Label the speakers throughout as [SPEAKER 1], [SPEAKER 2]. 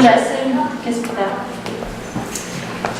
[SPEAKER 1] 말씀 듣겠습니다.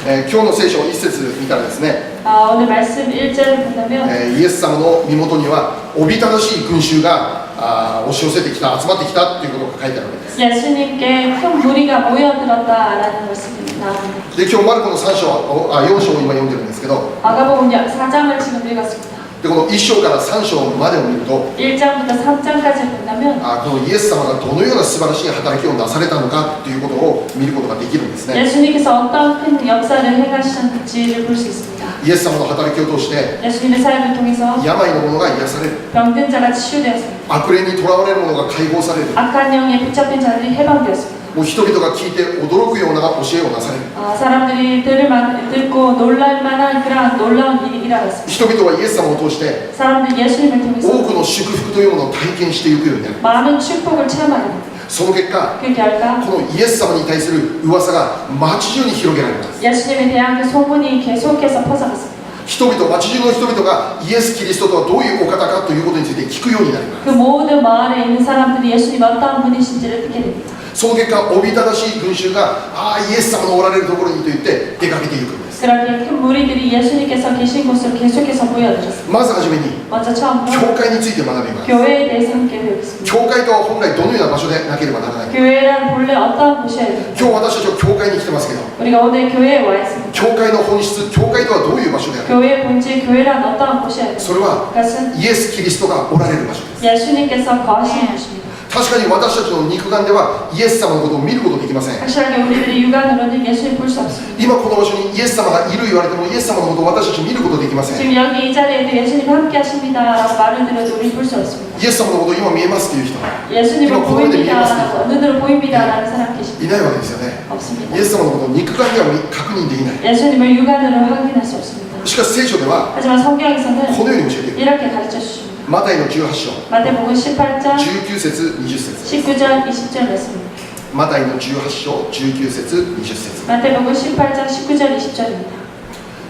[SPEAKER 2] 今日の聖書1節見たらですね、
[SPEAKER 1] 오늘 말씀 1절을 본다면
[SPEAKER 2] イエス様の身元にはおびただしい群衆が押し寄せてきた、集まってきたということが書いてあるわけです。
[SPEAKER 1] 예수님께 큰 무리가 모여들었다라는 말씀이 나옵니다.
[SPEAKER 2] で、今日マルコの4章を今読んでるんですけど、
[SPEAKER 1] 마가복음 4장을 지금 읽었습니다.
[SPEAKER 2] でこの1章から3章までを見ると、
[SPEAKER 1] 1장부터 3장까지 본다면
[SPEAKER 2] このイエス様がどのような素晴らしい働きをなされたのかということを見ることができるんですね。
[SPEAKER 1] 예수님께서 어떤 큰 역사를 행하셨는지를 볼 수 있습니다.
[SPEAKER 2] イエス様の働きを通して
[SPEAKER 1] 예수님의 삶을 통해서
[SPEAKER 2] 病の者が癒される、
[SPEAKER 1] 병든 자가 치유되었습니다.
[SPEAKER 2] 悪霊にとらわれる者が解放される、
[SPEAKER 1] 악한 영에 붙잡힌 자들이 해방되었습니다.
[SPEAKER 2] もう人々が聞いて驚くような教えをなされる。
[SPEAKER 1] 사람들이 듣고 놀랄 만한 그러한 놀라운 일이 일어났습니다.
[SPEAKER 2] 人々はイエス様を通して
[SPEAKER 1] 사람들이 예수님을
[SPEAKER 2] 多
[SPEAKER 1] 통해서
[SPEAKER 2] くの祝福というものを体験していくようになる。
[SPEAKER 1] 많은 축복을 체험하게 됩니다.
[SPEAKER 2] その結果、
[SPEAKER 1] 그 결과
[SPEAKER 2] このイエス様に対する噂が街中に広げられます。
[SPEAKER 1] 예수님에 대한 그 소문이 계속해서 퍼져갔습니다.
[SPEAKER 2] 人々、街中の人々がイエス・キリストとはどういうお方かということについて聞くようになります。
[SPEAKER 1] 그 모든 마을에 있는 사람들이 예수님이 어떠한 분이신지를 듣게 됩니다.
[SPEAKER 2] その結果、おびただしい群衆がイエス様のおられるところにと言って出かけていくんです。
[SPEAKER 1] 그렇게 큰 무리들이 예수님께서 계신 곳으로 계속해서 모여들었습니다.
[SPEAKER 2] まずはじめに
[SPEAKER 1] 먼저 처음으로
[SPEAKER 2] 教会について学びます。
[SPEAKER 1] 교회에 대해서 함께 배우겠습니다.
[SPEAKER 2] 教会とは本来どのような場所でなければならないか。
[SPEAKER 1] 교회란 본래 어떠한 곳이어야 됩니까?
[SPEAKER 2] 今日私たちは教会に来てますけど、
[SPEAKER 1] 우리가 오늘 교회에 와 있습니다.
[SPEAKER 2] 教会の本質、教会とはどういう場所であるか。
[SPEAKER 1] 교회의 본질, 교회란 어떠한 곳이어야 됩니까?
[SPEAKER 2] それは
[SPEAKER 1] 그것은
[SPEAKER 2] イエス・キリストがおられる場所です。
[SPEAKER 1] 예수님께서 거하시는 곳입니다.
[SPEAKER 2] 確かに私たちの肉眼ではイエス様のことを見ることできません。
[SPEAKER 1] 확실하게 우리들의 육안으로는 예수님 볼 수 없습니다.
[SPEAKER 2] 今この場所にイエス様がいる言われてもイエス様のことを私たち見ることできません。
[SPEAKER 1] 지금 여기 이 자리에도 예수님 함께 하십니다라고 말을 들어도 우리 볼 수 없습니다.
[SPEAKER 2] イエス様のことを今見えますという人
[SPEAKER 1] 예수님을
[SPEAKER 2] 이거 보이는데
[SPEAKER 1] 보입니다라고 눈으로 보입니다라는 사람 계십니까?
[SPEAKER 2] いないわけですよね。
[SPEAKER 1] 없습니다.
[SPEAKER 2] イエス様のことを肉眼では確認できない。
[SPEAKER 1] 예수님을 육안으로 확인할 수 없습니다.
[SPEAKER 2] しかし聖書では
[SPEAKER 1] 하지만 성경에서는
[SPEAKER 2] このように教えている。
[SPEAKER 1] 이렇게 가르쳐 주십니다.
[SPEAKER 2] マタイの18章
[SPEAKER 1] 마태복음 18장
[SPEAKER 2] 19節20節
[SPEAKER 1] 19절 20절 말씀입니다.
[SPEAKER 2] マタイの18章19節20節
[SPEAKER 1] 마태복음 18장 19절 20절입니다.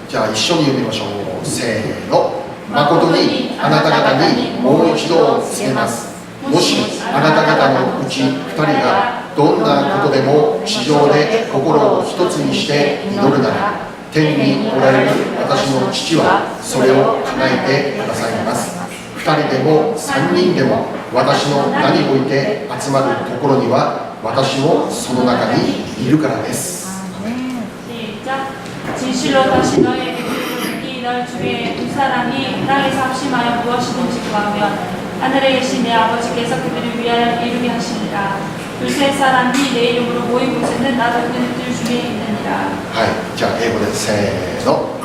[SPEAKER 2] じゃあ一緒に読みましょう。せーの。誠にあなた方にもう一度告げます。もしあなた方のうち2人がどんなことでも地上で心を一つにして祈るなら、天におられる私の父はそれを叶えてくださいます。2人でも3人でも私の名において集まるところには私もその中にいるからです。
[SPEAKER 1] 시작. 진실로 다시 너희에게 이르노니 너희 중에 두 사람이 땅에서 합심하여 무엇이든지 구하면 하늘에 계신 내 아버지께서 그들을 위하여 이루게 하시니라. 둘세 사람이 내 이름으로 모인 곳에는 나도 그들 중에 있느니라.
[SPEAKER 2] はい、じゃあ英語でせーの。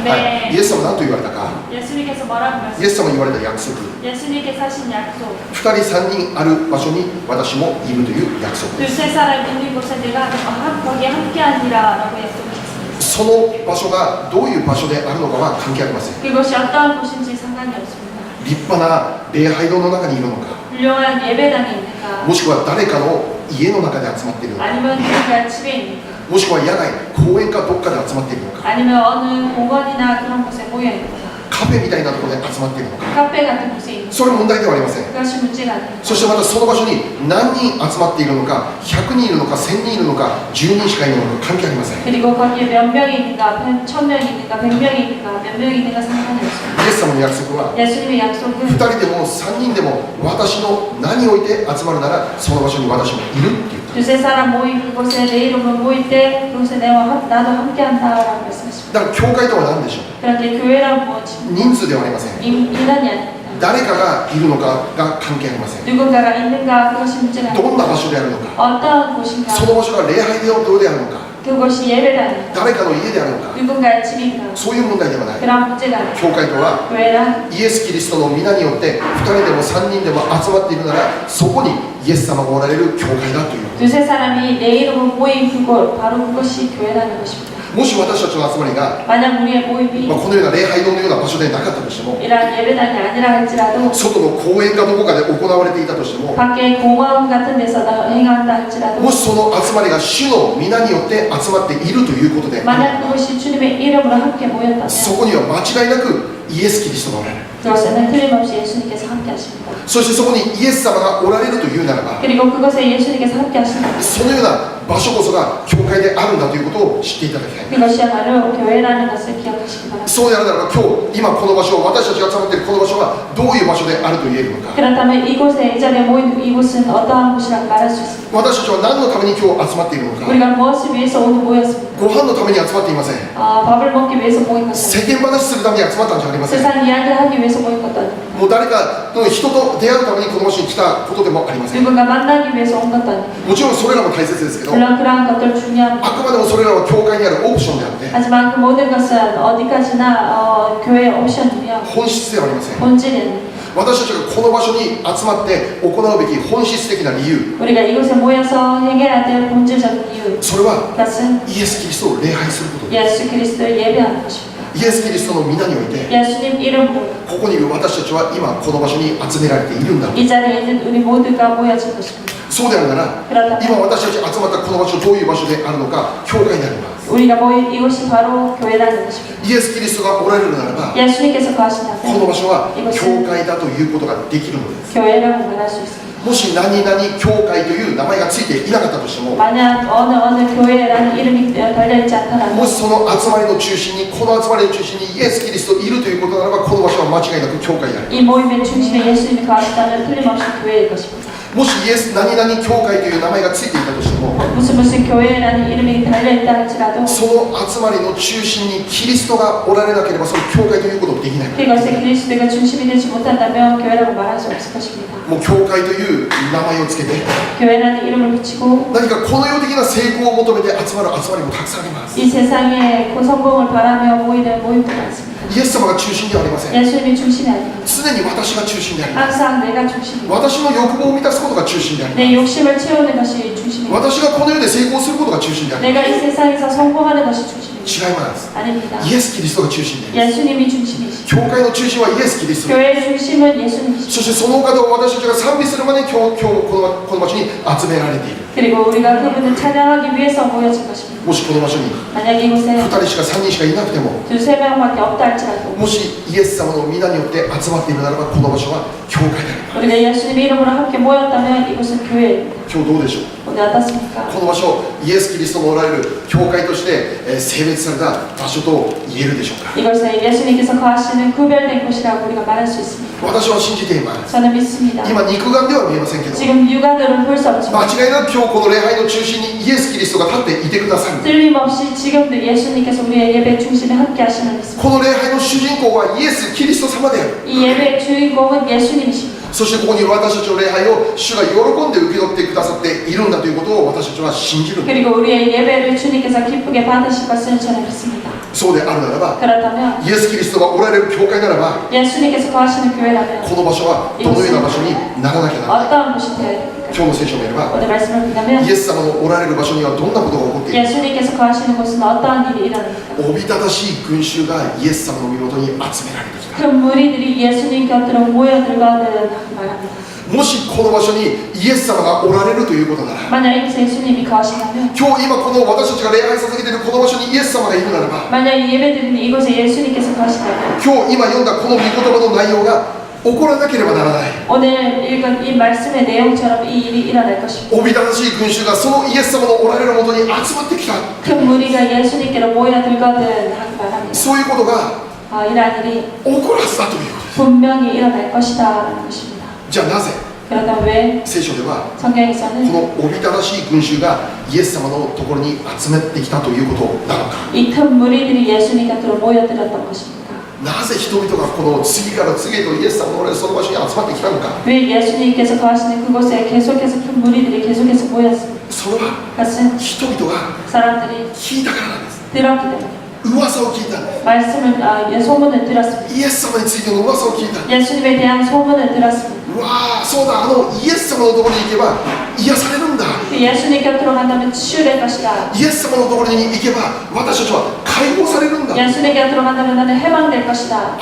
[SPEAKER 1] 네, 네.
[SPEAKER 2] イエス様は何と言われたか。
[SPEAKER 1] 예수님께서 뭐라고
[SPEAKER 2] イエス様に言われた約束。
[SPEAKER 1] 예수님께서 하신 약속.
[SPEAKER 2] 2人3人ある場所に私もいるという約束です。
[SPEAKER 1] 둘세 사람 있는 곳에 내가 거기에 함께하니라라고 약속하셨습니다.
[SPEAKER 2] その場所がどういう場所であるのかは関係ありません。
[SPEAKER 1] 그것이 어떠한 곳인지 상관이 없습니다.
[SPEAKER 2] 立派な礼拝堂の中にいるのか、
[SPEAKER 1] 훌륭한 예배당에 있는가,
[SPEAKER 2] もしくは誰かの家の中で集まっているのか、
[SPEAKER 1] 아니면 누군가 집에 있는가,
[SPEAKER 2] もしくは野外公園かどっかで集まっているのか、
[SPEAKER 1] 아니면 어느 공원이나 그런 곳에 모여 있는가,
[SPEAKER 2] カフェみたいなところで集まっているのか、
[SPEAKER 1] 카페 같은 곳에 있는가.
[SPEAKER 2] それは問題ではありません。
[SPEAKER 1] 그것이 문제가 아닙니다.
[SPEAKER 2] そしてまたその場所に何人集まっているのか、100人いるのか、1000人いるのか、10人しかいないのか関係ありません。イ
[SPEAKER 1] 그리고 거기에 몇 명이 있는가, 1000명이 있는가, 100명이 있는가, 몇 명이 있는가 상관이 없습니다.
[SPEAKER 2] エス様の約束は
[SPEAKER 1] 예수님의 약속은
[SPEAKER 2] 2人でも3人でも私の名において集まるならその場所に私もいるって言った。
[SPEAKER 1] 두세 사람 모인 그곳에 내 이름으로 모일 때 그곳에 나도 함께한다라고 말씀하십니다.
[SPEAKER 2] だから教会とは何でしょう。
[SPEAKER 1] 그런데 교회란 무엇입니까?
[SPEAKER 2] 人数ではありません。
[SPEAKER 1] 인원이 아닙니다.
[SPEAKER 2] 誰かがいるのかが関係ありません。
[SPEAKER 1] 누군가가 있는가 그것이 문제가
[SPEAKER 2] どん
[SPEAKER 1] 아닙니다.
[SPEAKER 2] な場所であるのか、
[SPEAKER 1] 어떠한 곳인가
[SPEAKER 2] その場所が礼拝堂であるのか、
[SPEAKER 1] 그곳이 예배당인가
[SPEAKER 2] 誰かの家であるのか、
[SPEAKER 1] 누군가의 집인가
[SPEAKER 2] そういう問題ではない。
[SPEAKER 1] 그런 문제가 아닙니다.
[SPEAKER 2] 教会とは
[SPEAKER 1] 교회란
[SPEAKER 2] イエス・キリストの皆によって2人でも3人でも集まっているならそこにイエス様がおられる教会だということ。
[SPEAKER 1] 두세 사람이 내 이름으로 모인 그곳 바로 그것이 교회라는 것입니다.
[SPEAKER 2] もし私たちの集まりが、
[SPEAKER 1] 만약 우리의 모임이
[SPEAKER 2] このような礼拝堂のような場所でなかったとしても、
[SPEAKER 1] 이러한 예배당이 아니라 할지라도
[SPEAKER 2] 外の公園かどこかで行われていたとしても、
[SPEAKER 1] 밖에 공원 같은 데서 행한다 할지라도
[SPEAKER 2] もしその集まりが主の皆によって集まっているということで、
[SPEAKER 1] 만약 그것이 주님의 이름으로 함께 모였다면
[SPEAKER 2] そこには間違いなくイエス・キリストがおられる。
[SPEAKER 1] 그것에는 틀림없이 예수님께서 함께 하십니다.
[SPEAKER 2] そしてそこにイエス様がおられるというならば、
[SPEAKER 1] 그리고 그것에 예수님께서 함께 하신다.
[SPEAKER 2] そのような場所こそが教会であるんだということを知っていただきたい。
[SPEAKER 1] 그것이야말로 교회라는 것을 기억하시기 바랍니다.
[SPEAKER 2] そうであるならば、今この場所、私たちが集まっているこの場所はどういう場所であると言えるのか。
[SPEAKER 1] 그렇다면 이곳에 이 자리에 모인 이곳은 어떠한 곳이라고 말할 수 있습니다.
[SPEAKER 2] 私たちは何のために今日集まっているのか。
[SPEAKER 1] 우리가 무엇을 위해서 오늘 모였습니까?
[SPEAKER 2] ご飯のために集まっていません。
[SPEAKER 1] 밥을 먹기 위해서 모인 것은
[SPEAKER 2] 世間話するために集まったんじゃありません。
[SPEAKER 1] 세상 이야기를 하기 위해서 모인 것도 아닙니다.
[SPEAKER 2] もう誰かの人と出会うためにこの場所に来たことでもありません。
[SPEAKER 1] 누군가 만나기 위해서 온 것도 아닙니다.
[SPEAKER 2] もちろんそれらも大切ですけど、
[SPEAKER 1] 물론 그러한 것들 중요합니다.
[SPEAKER 2] あくまでもそれらは教会にあるオプションであって、
[SPEAKER 1] 하지만 그 모든 것은 어디까지나 교회의 옵션이며
[SPEAKER 2] 本質ではありません。
[SPEAKER 1] 본질은
[SPEAKER 2] 私たちがこの場所に集まって行うべき本質的な理由、
[SPEAKER 1] 우리가 이곳에 모여서 해결해야 될 본질적인 이유,
[SPEAKER 2] それは
[SPEAKER 1] 그것은
[SPEAKER 2] イエス・キリストを礼拝することです。
[SPEAKER 1] 예수 그리스도를 예배하는 것입니다.
[SPEAKER 2] イエス・キリストの皆において、
[SPEAKER 1] 예수님 이름으로
[SPEAKER 2] ここにいる私たちは今この場所に集められているんだ。
[SPEAKER 1] 이 자리에 있는 우리 모두가 모여진 것입니다.
[SPEAKER 2] そうであるなら、
[SPEAKER 1] 그렇다면
[SPEAKER 2] 今私たち集まったこの場所、どういう場所であるのか、教会になります。
[SPEAKER 1] 우리가 모인 이곳이 바로 교회라는 것입니다.
[SPEAKER 2] イエス・キリストがおられるならば、
[SPEAKER 1] 예수님께서
[SPEAKER 2] この
[SPEAKER 1] 거하신다면
[SPEAKER 2] 場所は
[SPEAKER 1] 이곳은
[SPEAKER 2] 教会だということができるのです。
[SPEAKER 1] 교회라고 말할 수 있습니다.
[SPEAKER 2] もし何々教会という名前がついていなかったとしても、
[SPEAKER 1] 만약 어느 교회라는 이름이 달려있지 않더라도
[SPEAKER 2] もしその集まりの中心に、この集まりの中心にイエス・キリストいるということならば、この場所は間違いなく教会である。
[SPEAKER 1] 이 모임의 중심에 예수님이 거하신다면 틀림없이 교회일 것입니다.
[SPEAKER 2] もしイエス何々教会という名前がついていたとしても、
[SPEAKER 1] 무슨 교회라는 이름이 달려있다 할지라도
[SPEAKER 2] その集まりの中心にキリストがおられなければ、その教会ということもできない。
[SPEAKER 1] 그것에 그리스도가 중심이 되지 못한다면 교회라고 말할 수 없을 것입니다.
[SPEAKER 2] もう教会という名前をつけて、
[SPEAKER 1] 교회라는 이름을 붙이고
[SPEAKER 2] 何かこの世的な成功を求めて集まる集まりもたくさんあります。
[SPEAKER 1] 이 세상에 고성공을 바라며 모이는 모임도 많습니다.
[SPEAKER 2] イエス様が中心ではありません。
[SPEAKER 1] 예수님이 중심이 아닙니다.
[SPEAKER 2] 常に私が中心であります。
[SPEAKER 1] 항상 내가 중심입니다.
[SPEAKER 2] 私の欲望を満たすことが中心であります。
[SPEAKER 1] 내 욕심을 채우는 것이 중심입니다.
[SPEAKER 2] 私がこの世で成功することが中心でありま
[SPEAKER 1] 내가 이 세상에서 성공하는 것이 중심입니다.
[SPEAKER 2] す。違います。
[SPEAKER 1] 아닙니다.
[SPEAKER 2] イエス・キリストが中心であります。
[SPEAKER 1] 예수님이 중심이시죠.
[SPEAKER 2] 教会の中心はイエス・キリスト。
[SPEAKER 1] 교회의 중심은 예수님이시죠.
[SPEAKER 2] そしてそのお方を私たちが賛美するまで今日この場所に集められている。
[SPEAKER 1] 그리고 우리가 그분을 찬양하기 위해서 모여진 것입니다.
[SPEAKER 2] もしこの場所に
[SPEAKER 1] 만약 이곳에
[SPEAKER 2] 2人しか3人しかいなくても、
[SPEAKER 1] 두세 명밖에 없다 할지라도
[SPEAKER 2] もしイエス様の皆によって集まっているならば、この場所は教会であります。
[SPEAKER 1] 우리가 예수님의 이름으로 함께 모였다면 이곳은 교회입니다.
[SPEAKER 2] 今日どうでしょう。
[SPEAKER 1] 오늘 어떻습니까?
[SPEAKER 2] この場所、イエス・キリストのおられる教会として性別された場所と言えるでしょうか。
[SPEAKER 1] 이것은 예수님께서 거하시는 구별된 곳이라고 우리가 말할 수 있습니다.
[SPEAKER 2] 私は信じています。
[SPEAKER 1] 저는 믿습니다.
[SPEAKER 2] 今肉眼では見えませんけど、
[SPEAKER 1] 지금 육안으로는 볼 수
[SPEAKER 2] 間
[SPEAKER 1] 없지만
[SPEAKER 2] 違いなく今日この礼拝の中心にイエス・キリストが立っていてくださる。
[SPEAKER 1] 틀림없이 지금도 예수님께서 우리의 예배 중심에 함께 하시는 믿습니다.
[SPEAKER 2] この礼拝の主人公はイエス・キリスト様である。
[SPEAKER 1] 이 예배의 주인공은 예수님이십니다.
[SPEAKER 2] そしてここにいる私たちの礼拝を主が喜んで受け取ってくださっているんだということを私たちは信じる。
[SPEAKER 1] 그리고 우리의 예배를 주님께서 기쁘게 받으실 것을 저는 믿습니다.
[SPEAKER 2] そうであるならば、
[SPEAKER 1] 그렇다면
[SPEAKER 2] イエス・キリストがおられる教会ならば、
[SPEAKER 1] 예수님께서 거하시는 교회라면
[SPEAKER 2] この場所はどのような場所にならなきゃならない。
[SPEAKER 1] 어떠한 곳이 되어야 됩니까?
[SPEAKER 2] 今日の聖書を見れば、
[SPEAKER 1] 오늘 말씀을 보면
[SPEAKER 2] イエス様のおられる場所にはどんなことが起こっている。
[SPEAKER 1] 예수님께서 거하시는 곳은 어떠한 일이 일어납니까?
[SPEAKER 2] おびただしい群衆がイエス様の身元に集められてきた。
[SPEAKER 1] 그 무리들이 예수님 곁으로 모여들거든 말합니다.
[SPEAKER 2] もしこの場所にイエス様がおられるということなら、
[SPEAKER 1] 만약 이곳에 예수님이 거하신다면
[SPEAKER 2] 今日今この私たちが礼拝捧げているこの場所にイエス様がいるならば、
[SPEAKER 1] 만약 이 예배드리는 이곳에 예수님께서 거하신다면
[SPEAKER 2] 今日今読んだこの御言葉の内容が起こらなければならない。
[SPEAKER 1] 오늘 읽은 이 말씀의 내용처럼 이 일이 일어날 것입니다.
[SPEAKER 2] おびただしい群衆がそのイエス様のおられるもとに集まってきた。
[SPEAKER 1] 그 무리가 예수님께로 모여들거든 하기 바랍니다.
[SPEAKER 2] そういうことが
[SPEAKER 1] 이러한 일이
[SPEAKER 2] 起こるはずだということです。
[SPEAKER 1] 분명히 일어날 것이다라는 것입니다.
[SPEAKER 2] じゃあなぜ
[SPEAKER 1] 그러다 왜
[SPEAKER 2] 聖書では
[SPEAKER 1] 성경에서는
[SPEAKER 2] このおびただしい群衆がイエス様のところに集めてきたということなのか。
[SPEAKER 1] 이 큰 무리들이 예수님 곁으로 모여들었던 것입니다.
[SPEAKER 2] なぜ人々がこの次から次へとイエス様のおられるその場所に集まってきたのか。
[SPEAKER 1] 왜 예수님께서 거하시는 그곳에 계속해서 큰 무리들이 계속해서 모였습니다.
[SPEAKER 2] それは
[SPEAKER 1] 그것은
[SPEAKER 2] 人々が
[SPEAKER 1] 사람들이
[SPEAKER 2] 聞いたからなんです。
[SPEAKER 1] 들었기 때문에
[SPEAKER 2] 噂を聞いたんです。
[SPEAKER 1] 말씀을 소문을 들었습니다.
[SPEAKER 2] イエス様についての噂を聞いた。
[SPEAKER 1] 예수님에 대한 소문을 들었습니다.
[SPEAKER 2] うわあ、そうだ、イエス様のところに行けば癒されるんだ。
[SPEAKER 1] 예수님 곁으로 간다면 치유될 것이다.
[SPEAKER 2] イエス様のところに行けば私たちは解放されるんだ。
[SPEAKER 1] 예수님 곁으로 간다면 나는 해방될 것이다.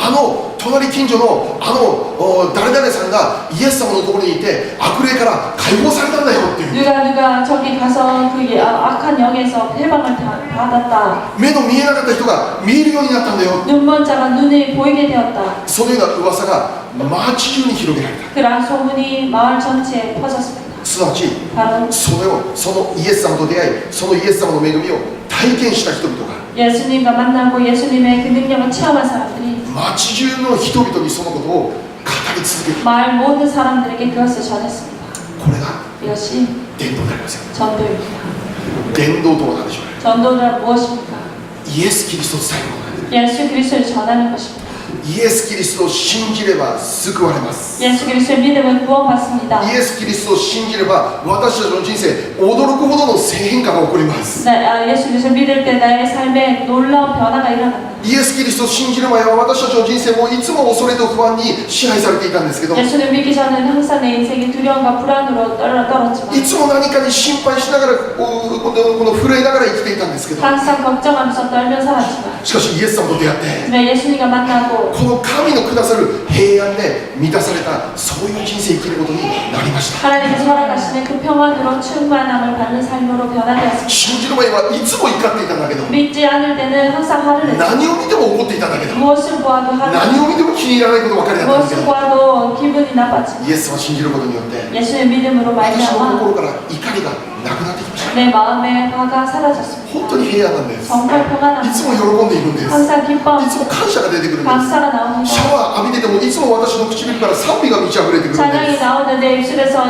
[SPEAKER 2] 隣近所の誰々さんがイエス様のところにいて悪霊から解放されたんだよっていう。
[SPEAKER 1] 누가 저기 가서 그 악한 영에서 해방을 받았다.
[SPEAKER 2] 目の見えなかった人が見えるようになったんだよ。
[SPEAKER 1] 눈먼 자가 눈이 보이게 되었다.
[SPEAKER 2] そのような噂が町中に広げられた。
[SPEAKER 1] 그러한 소문이 마을 전체에 퍼졌습니다.
[SPEAKER 2] すなわち
[SPEAKER 1] 바로
[SPEAKER 2] そのイエス様と出会い、そのイエス様の恵みを体験した人々が
[SPEAKER 1] 예수님과 만나고 예수님의 그 능력을 체험한 사람들이
[SPEAKER 2] 町中の人々にそのことを語り続ける。
[SPEAKER 1] 마을 모든 사람들에게 그것을 전했습니다.
[SPEAKER 2] これが
[SPEAKER 1] 이것이
[SPEAKER 2] 伝道でありますよ。
[SPEAKER 1] 전도입니다.
[SPEAKER 2] 伝道とは何でしょう。
[SPEAKER 1] 전도란 무엇입니까?
[SPEAKER 2] イエス・キリストを伝えることです。
[SPEAKER 1] 예수 그리스도를 전하는 것입니다.
[SPEAKER 2] イエス・キリストを信じれば救われます。
[SPEAKER 1] 예수 그리스도의 믿음은 구원받습니다.
[SPEAKER 2] イエス・キリストを信じれば私たちの人生驚くほどの性変化が起こります。
[SPEAKER 1] 예수 그리스도를 믿을 때 나의 삶에 놀라운 변화가 일어납니다.
[SPEAKER 2] イエス・キリストを信じる前は私たちの人生もいつも恐れと不安に支配されていたんですけど、
[SPEAKER 1] 예수를 믿기 전에는 항상 내 인생이 두려움과 불안으로 떨었지만
[SPEAKER 2] いつも何かに心配しながらこの震えながら生きていたんですけど、
[SPEAKER 1] 항상 걱정하면서 떨며 살았지만
[SPEAKER 2] しかしイエス様と出会って
[SPEAKER 1] 예수님과 만나고
[SPEAKER 2] この神のくださる平安で満たされたそういう人生生きることになりました。
[SPEAKER 1] 하나님께서 허락하시는 그 평안으로 충만함을 받는 삶으로 변화되었습니다.
[SPEAKER 2] 信じる前はいつも怒っていたんだけど、
[SPEAKER 1] 믿지 않을 때는 항상 화를 냈습니다.
[SPEAKER 2] 何を見ても怒っていたんだけど、
[SPEAKER 1] 무엇을 보아도 화를
[SPEAKER 2] 何を見ても気に入らないことばかりだったんですけ
[SPEAKER 1] 무엇을
[SPEAKER 2] ど、
[SPEAKER 1] 보아도 기분이 나빴지만
[SPEAKER 2] イエスを信じることによって
[SPEAKER 1] 예수의 믿음으로
[SPEAKER 2] 私の
[SPEAKER 1] 말미암아
[SPEAKER 2] 心から怒りがなくなってきました。
[SPEAKER 1] 내 마음의 화가 사라졌습니다.
[SPEAKER 2] 本当に平安なんです。
[SPEAKER 1] 정말
[SPEAKER 2] い
[SPEAKER 1] 평안합니다.
[SPEAKER 2] つも喜んでいるんです。
[SPEAKER 1] 항상
[SPEAKER 2] い
[SPEAKER 1] 기뻐합니다.
[SPEAKER 2] つも感謝が出てくるんです。
[SPEAKER 1] 감사가 나옵니다.
[SPEAKER 2] シャワー浴びててもいつも私の唇から賛美が満ち溢れてくるんで
[SPEAKER 1] 찬양이
[SPEAKER 2] す。
[SPEAKER 1] 나오는 내 입술에서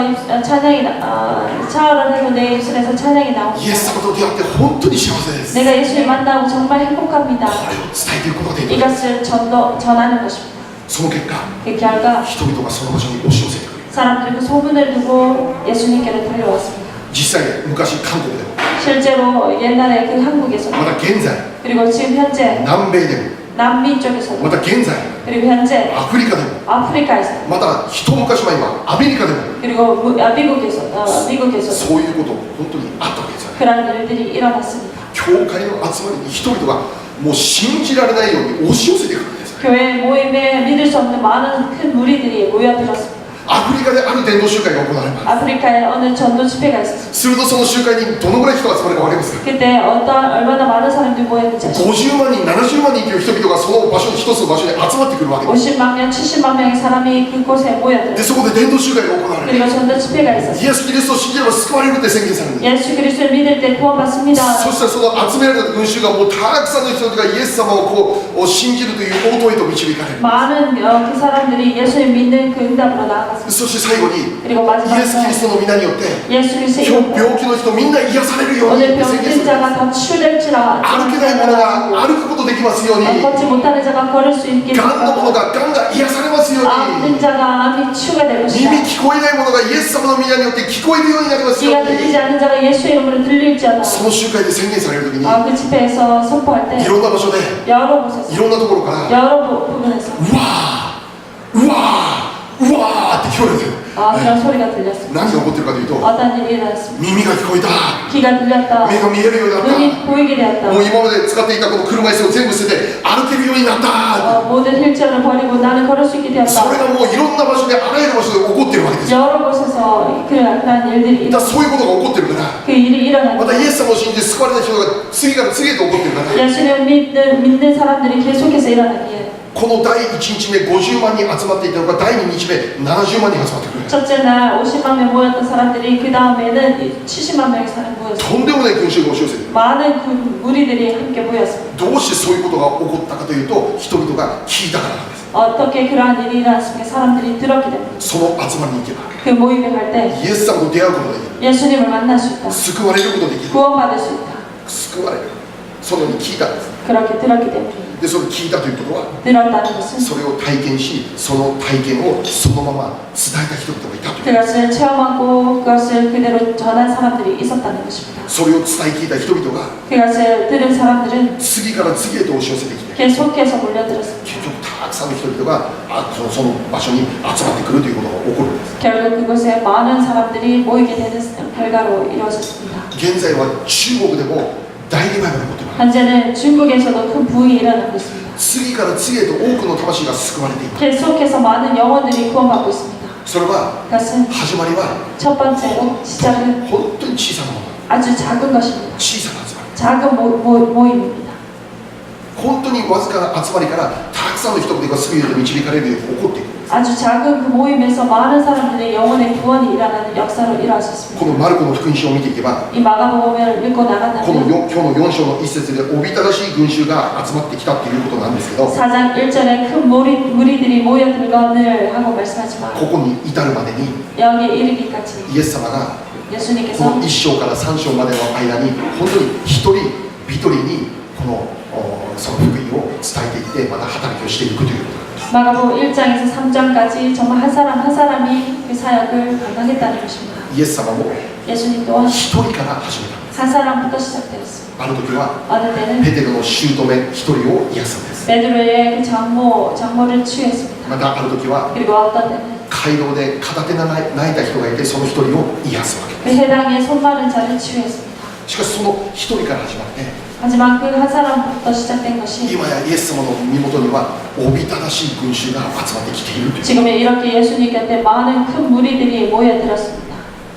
[SPEAKER 1] 샤워를 해도 내 입술에서 찬양이
[SPEAKER 2] イエ
[SPEAKER 1] 나옵니다.
[SPEAKER 2] ス様と出会って本当に幸せです。
[SPEAKER 1] 내가 예수를 만나고 정말 행복합니다.
[SPEAKER 2] これを伝えていくことができる。
[SPEAKER 1] 이것을 전하는 것입니다.
[SPEAKER 2] その結果、
[SPEAKER 1] 그 결과
[SPEAKER 2] 人々がその場所に押し寄せてくる。
[SPEAKER 1] 사람들이 그 소문을 두고 예수님께로 달려왔습니다.
[SPEAKER 2] 実際昔韓国でも、
[SPEAKER 1] 실제로 옛날에 그 한국에서
[SPEAKER 2] また現在
[SPEAKER 1] 그리고 지금 현재
[SPEAKER 2] 南米でも、
[SPEAKER 1] 남미 쪽에서도
[SPEAKER 2] また現在
[SPEAKER 1] 그리고 현재
[SPEAKER 2] アフリカでも、
[SPEAKER 1] 아프리카에서
[SPEAKER 2] また一昔前はアメリカでも
[SPEAKER 1] 그리고 미국에서
[SPEAKER 2] そういうこと本当にあったわけですよね。
[SPEAKER 1] 그런 일들이 일어났습니다.
[SPEAKER 2] 教会の集まりに人々がもう信じられないように押し寄せてくるんですよね。
[SPEAKER 1] 교회 모임에 믿을 수 없는 많은 큰 무리들이 모여들었습니다.
[SPEAKER 2] アフリカである伝道集会が行われます。
[SPEAKER 1] 아프리카에 어느 전도 집회가 있었습니다.
[SPEAKER 2] するとその集会にどのぐらい人が集まるか分かりますか？
[SPEAKER 1] 그때 얼마나 많은 사람들이 모였는지 아십니까?
[SPEAKER 2] 50万人、70万人という人々がその場所に一つの場所に集まってくるわけです。
[SPEAKER 1] 50만 명, 70만 명의 사람이 그곳에
[SPEAKER 2] で、
[SPEAKER 1] 모여들었습니다.
[SPEAKER 2] そこで伝道集会が行われる。
[SPEAKER 1] 그리고 전도 집회가
[SPEAKER 2] イ
[SPEAKER 1] 있었습니다.
[SPEAKER 2] エス・キリストを信じれば救われるって宣言されるんです。
[SPEAKER 1] 예수 그리스도를 믿을 때 구원받습니다.
[SPEAKER 2] そしたらその集められた群衆がもうたくさんの人々がイエス様を信じるという応答へと導かれる。
[SPEAKER 1] 많은 그 사람들이 예수를 믿는 그 응답으로 나아갔습니다.
[SPEAKER 2] そして最後に
[SPEAKER 1] 그리고
[SPEAKER 2] イエス・キリ
[SPEAKER 1] 마지막으로
[SPEAKER 2] ストの皆によって
[SPEAKER 1] 예수 그리스도의
[SPEAKER 2] 今日
[SPEAKER 1] 이름으로
[SPEAKER 2] 病気の人みんな癒されるように
[SPEAKER 1] 오늘
[SPEAKER 2] 宣言
[SPEAKER 1] 병든
[SPEAKER 2] する。
[SPEAKER 1] 자가 더 치유될지라
[SPEAKER 2] 歩けない者が歩くことできますように、
[SPEAKER 1] 걷지 못하는 자가 걸을 수 있게
[SPEAKER 2] がんの者
[SPEAKER 1] 되고
[SPEAKER 2] ががんが癒されますよう
[SPEAKER 1] 아픈
[SPEAKER 2] に、
[SPEAKER 1] 자가 암이 치유가 될 것이다.
[SPEAKER 2] 耳聞こえない者がイエス様の皆によって聞こえるようになりますよ
[SPEAKER 1] 귀가
[SPEAKER 2] うに。
[SPEAKER 1] 들리지 않는 자가 예수의 이름으로 들릴지어다.
[SPEAKER 2] その集会で宣言されるときに、い
[SPEAKER 1] 그 집회에서 선포할 때
[SPEAKER 2] ろんな場所で、
[SPEAKER 1] 여러 곳에서
[SPEAKER 2] いろんなところから、
[SPEAKER 1] 여러 부분에서
[SPEAKER 2] うわー、うわー、うわーって聞こえるんですよ。
[SPEAKER 1] 그런 소리가 들렸습니다.
[SPEAKER 2] 何が起こってるかというと、
[SPEAKER 1] 어떤 일이 일어났습니다.
[SPEAKER 2] 耳が聞こえた、
[SPEAKER 1] 귀가 들렸다.
[SPEAKER 2] 目が見えるようになった、
[SPEAKER 1] 눈이 보이게 되었다.
[SPEAKER 2] もう今まで使っていたこの車椅子を全部捨てて歩けるようになった。
[SPEAKER 1] 모든 휠체어를 버리고 나는 걸을 수 있게
[SPEAKER 2] それ
[SPEAKER 1] 되었다.
[SPEAKER 2] がもういろんな場所であらゆる場所で起こってるわけですよ。
[SPEAKER 1] 여러 곳에서 그런 일들이
[SPEAKER 2] だからそういうことが起こってるから、
[SPEAKER 1] 그 일이
[SPEAKER 2] ま
[SPEAKER 1] 일어났다.
[SPEAKER 2] たイエス様を信じて救われた人が次から次へと起こってるから、
[SPEAKER 1] 예수를 믿는 사람들이 계속해서 일어나기에
[SPEAKER 2] この第1日目50万人集まっていたのが第2日目70万人集まってくる。
[SPEAKER 1] 첫째 날 50만 명 모였던 사람들이 그 다음에는 70만 명의 사람이 모였습니다.
[SPEAKER 2] とんでもない群衆が押し寄せてくる。
[SPEAKER 1] 많은 그 무리들이 함께 모였습니다.
[SPEAKER 2] どうしてそういうことが起こったかというと、人々が聞いたからなんです。
[SPEAKER 1] 어떻게 그러한 일이 일어났습니까? 사람들이 들었기 때문에
[SPEAKER 2] その集まりに行けば
[SPEAKER 1] 그 모임에 갈 때
[SPEAKER 2] イエス様と出会うことができる。
[SPEAKER 1] 예수님을 만날 수 있다.
[SPEAKER 2] 救われることができる。
[SPEAKER 1] 구원받을 수 있다.
[SPEAKER 2] 救われる。そのように聞いたんです。
[SPEAKER 1] 그렇게 들었기 때문에
[SPEAKER 2] でそれを聞いたということは
[SPEAKER 3] 들었다는 것은
[SPEAKER 2] それを体験しその体験をそのまま伝えた人々がいたという
[SPEAKER 3] 그것을 체험하고 그것을 그대로 전한 사람들이 있었다는 것입니다.
[SPEAKER 2] それを伝え聞いた人々が
[SPEAKER 3] 그것을 들은 사람들은
[SPEAKER 2] 次から次へと押し寄せてきて
[SPEAKER 3] 계속해서 몰려들었습니다.
[SPEAKER 2] 結局たくさんの人々がその場所に集まってくるということが起こるんです
[SPEAKER 3] 결국 그곳에 많은 사람들이 모이게 되는 결과로 이루어졌습니다.
[SPEAKER 2] 現在は中国でも大リバイバルが起こっています
[SPEAKER 3] 현재는 중국에서도 큰 부흥이 일어나고 있습니다.
[SPEAKER 2] 次から次へと多くの魂が救われています
[SPEAKER 3] 계속해서 많은 영혼들이 구원받고 있습니다.
[SPEAKER 2] それは
[SPEAKER 3] 그것은
[SPEAKER 2] 始まりは
[SPEAKER 3] 첫 번째로 시작은
[SPEAKER 2] 本当に小さなもの
[SPEAKER 3] 아주 작은 것입니다.
[SPEAKER 2] 小さな集まり
[SPEAKER 3] 작은 모임입니다.
[SPEAKER 2] 本当にわずかな集まりからたくさんの人々が救いへと導かれるように起こっていく
[SPEAKER 3] 아주 작은 그 모임에서 많은 사람들의 영혼의 구원이 일어나는 역사로 일어났습니다.
[SPEAKER 2] このマルコの福音書を見ていけば
[SPEAKER 3] 이 마가복음을 읽고
[SPEAKER 2] この
[SPEAKER 3] 나간다면
[SPEAKER 2] 今日の4章の一節でおびただしい群衆が集まってきたということなんですけど
[SPEAKER 3] 4장 1절에 큰 무리들이 모여들거늘 하고 말씀하지만
[SPEAKER 2] ここに至るまでに
[SPEAKER 3] 여기에 이르기까지
[SPEAKER 2] イエス様がこ
[SPEAKER 3] 예수님께서
[SPEAKER 2] の1章から3章までの間に本当に一人一人にこのその福音を伝えていってまた働きをしていくということなんです
[SPEAKER 3] 마가복음 1장에서 3장까지 정말 한 사람 한 사람이 그 사역을 감당했다는 것입니다.
[SPEAKER 2] イエス様も
[SPEAKER 3] 예수님 또한
[SPEAKER 2] 一人から始めたんです
[SPEAKER 3] 한 사람부터 시작되었습니다.
[SPEAKER 2] ある時は
[SPEAKER 3] 어느 때는
[SPEAKER 2] ペテロの姑一人を癒すんです
[SPEAKER 3] 베드로의 그 장모를 치유했습니다.
[SPEAKER 2] またある時は
[SPEAKER 3] 그리고 어떤 때는
[SPEAKER 2] 街道で片手泣いた人がいてその一人を癒すわけ
[SPEAKER 3] 그 해당의 손 마른 자를 치유했습니다.
[SPEAKER 2] しかしその一人から始まって
[SPEAKER 3] 하지만 그 한 사람부터 시작된 것이
[SPEAKER 2] 今やイエス様の身元にはおびただしい群衆が集まってきているという
[SPEAKER 3] 지금 이렇게 예수님 곁에 많은 큰 무리들이 모여들었습니다.